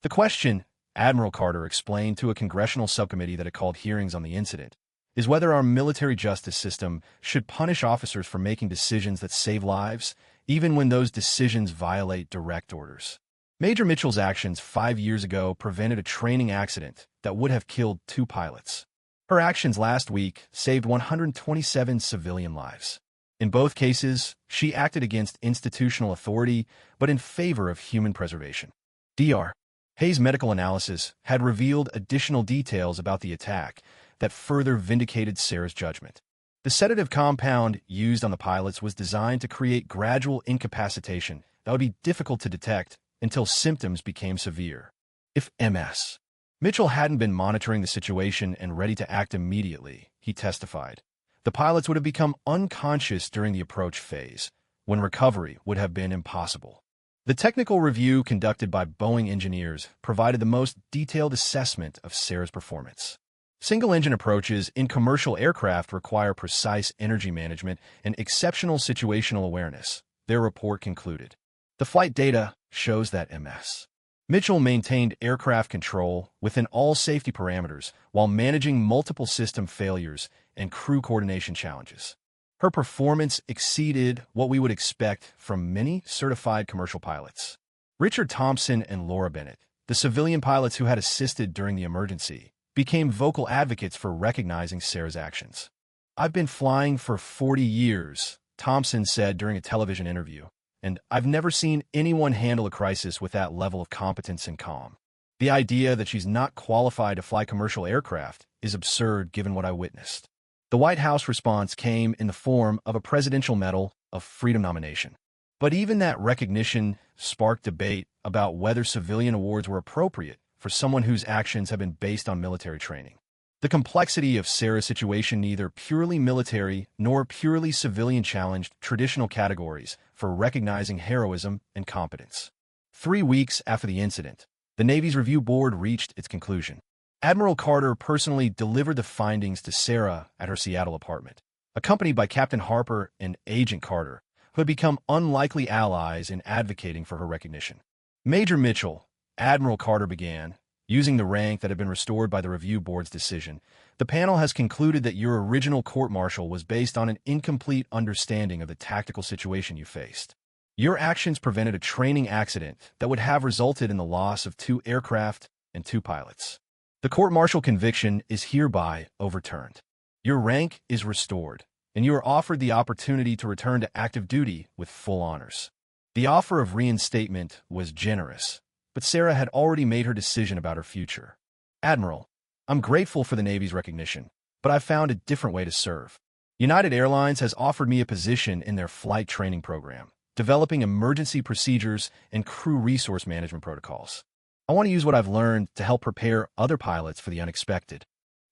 A: The question, Admiral Carter explained to a congressional subcommittee that had called hearings on the incident, is whether our military justice system should punish officers for making decisions that save lives, even when those decisions violate direct orders. Major Mitchell's actions 5 years ago prevented a training accident that would have killed 2 pilots. Her actions last week saved 127 civilian lives. In both cases, she acted against institutional authority, but in favor of human preservation. Dr. Hayes' medical analysis had revealed additional details about the attack that further vindicated Sarah's judgment. The sedative compound used on the pilots was designed to create gradual incapacitation that would be difficult to detect until symptoms became severe. If MS. Mitchell hadn't been monitoring the situation and ready to act immediately, he testified, the pilots would have become unconscious during the approach phase, when recovery would have been impossible. The technical review conducted by Boeing engineers provided the most detailed assessment of Sarah's performance. Single-engine approaches in commercial aircraft require precise energy management and exceptional situational awareness, their report concluded. The flight data shows that MS. Mitchell maintained aircraft control within all safety parameters while managing multiple system failures and crew coordination challenges. Her performance exceeded what we would expect from many certified commercial pilots. Richard Thompson and Laura Bennett, the civilian pilots who had assisted during the emergency, became vocal advocates for recognizing Sarah's actions. "I've been flying for 40 years, Thompson said during a television interview, and I've never seen anyone handle a crisis with that level of competence and calm. The idea that she's not qualified to fly commercial aircraft is absurd given what I witnessed." The White House response came in the form of a Presidential Medal of Freedom nomination. But even that recognition sparked debate about whether civilian awards were appropriate for someone whose actions have been based on military training. The complexity of Sarah's situation neither purely military nor purely civilian challenged traditional categories for recognizing heroism and competence. 3 weeks after the incident, the Navy's review board reached its conclusion. Admiral Carter personally delivered the findings to Sarah at her Seattle apartment, accompanied by Captain Harper and Agent Carter, who had become unlikely allies in advocating for her recognition. Major Mitchell, Admiral Carter began, using the rank that had been restored by the review board's decision, the panel has concluded that your original court-martial was based on an incomplete understanding of the tactical situation you faced. Your actions prevented a training accident that would have resulted in the loss of 2 aircraft and 2 pilots. The court-martial conviction is hereby overturned. Your rank is restored, and you are offered the opportunity to return to active duty with full honors. The offer of reinstatement was generous, but Sarah had already made her decision about her future. Admiral, I'm grateful for the Navy's recognition, but I've found a different way to serve. United Airlines has offered me a position in their flight training program, developing emergency procedures and crew resource management protocols. I want to use what I've learned to help prepare other pilots for the unexpected.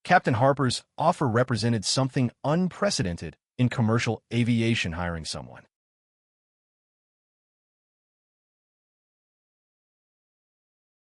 A: Captain Harper's offer represented something unprecedented in commercial aviation hiring someone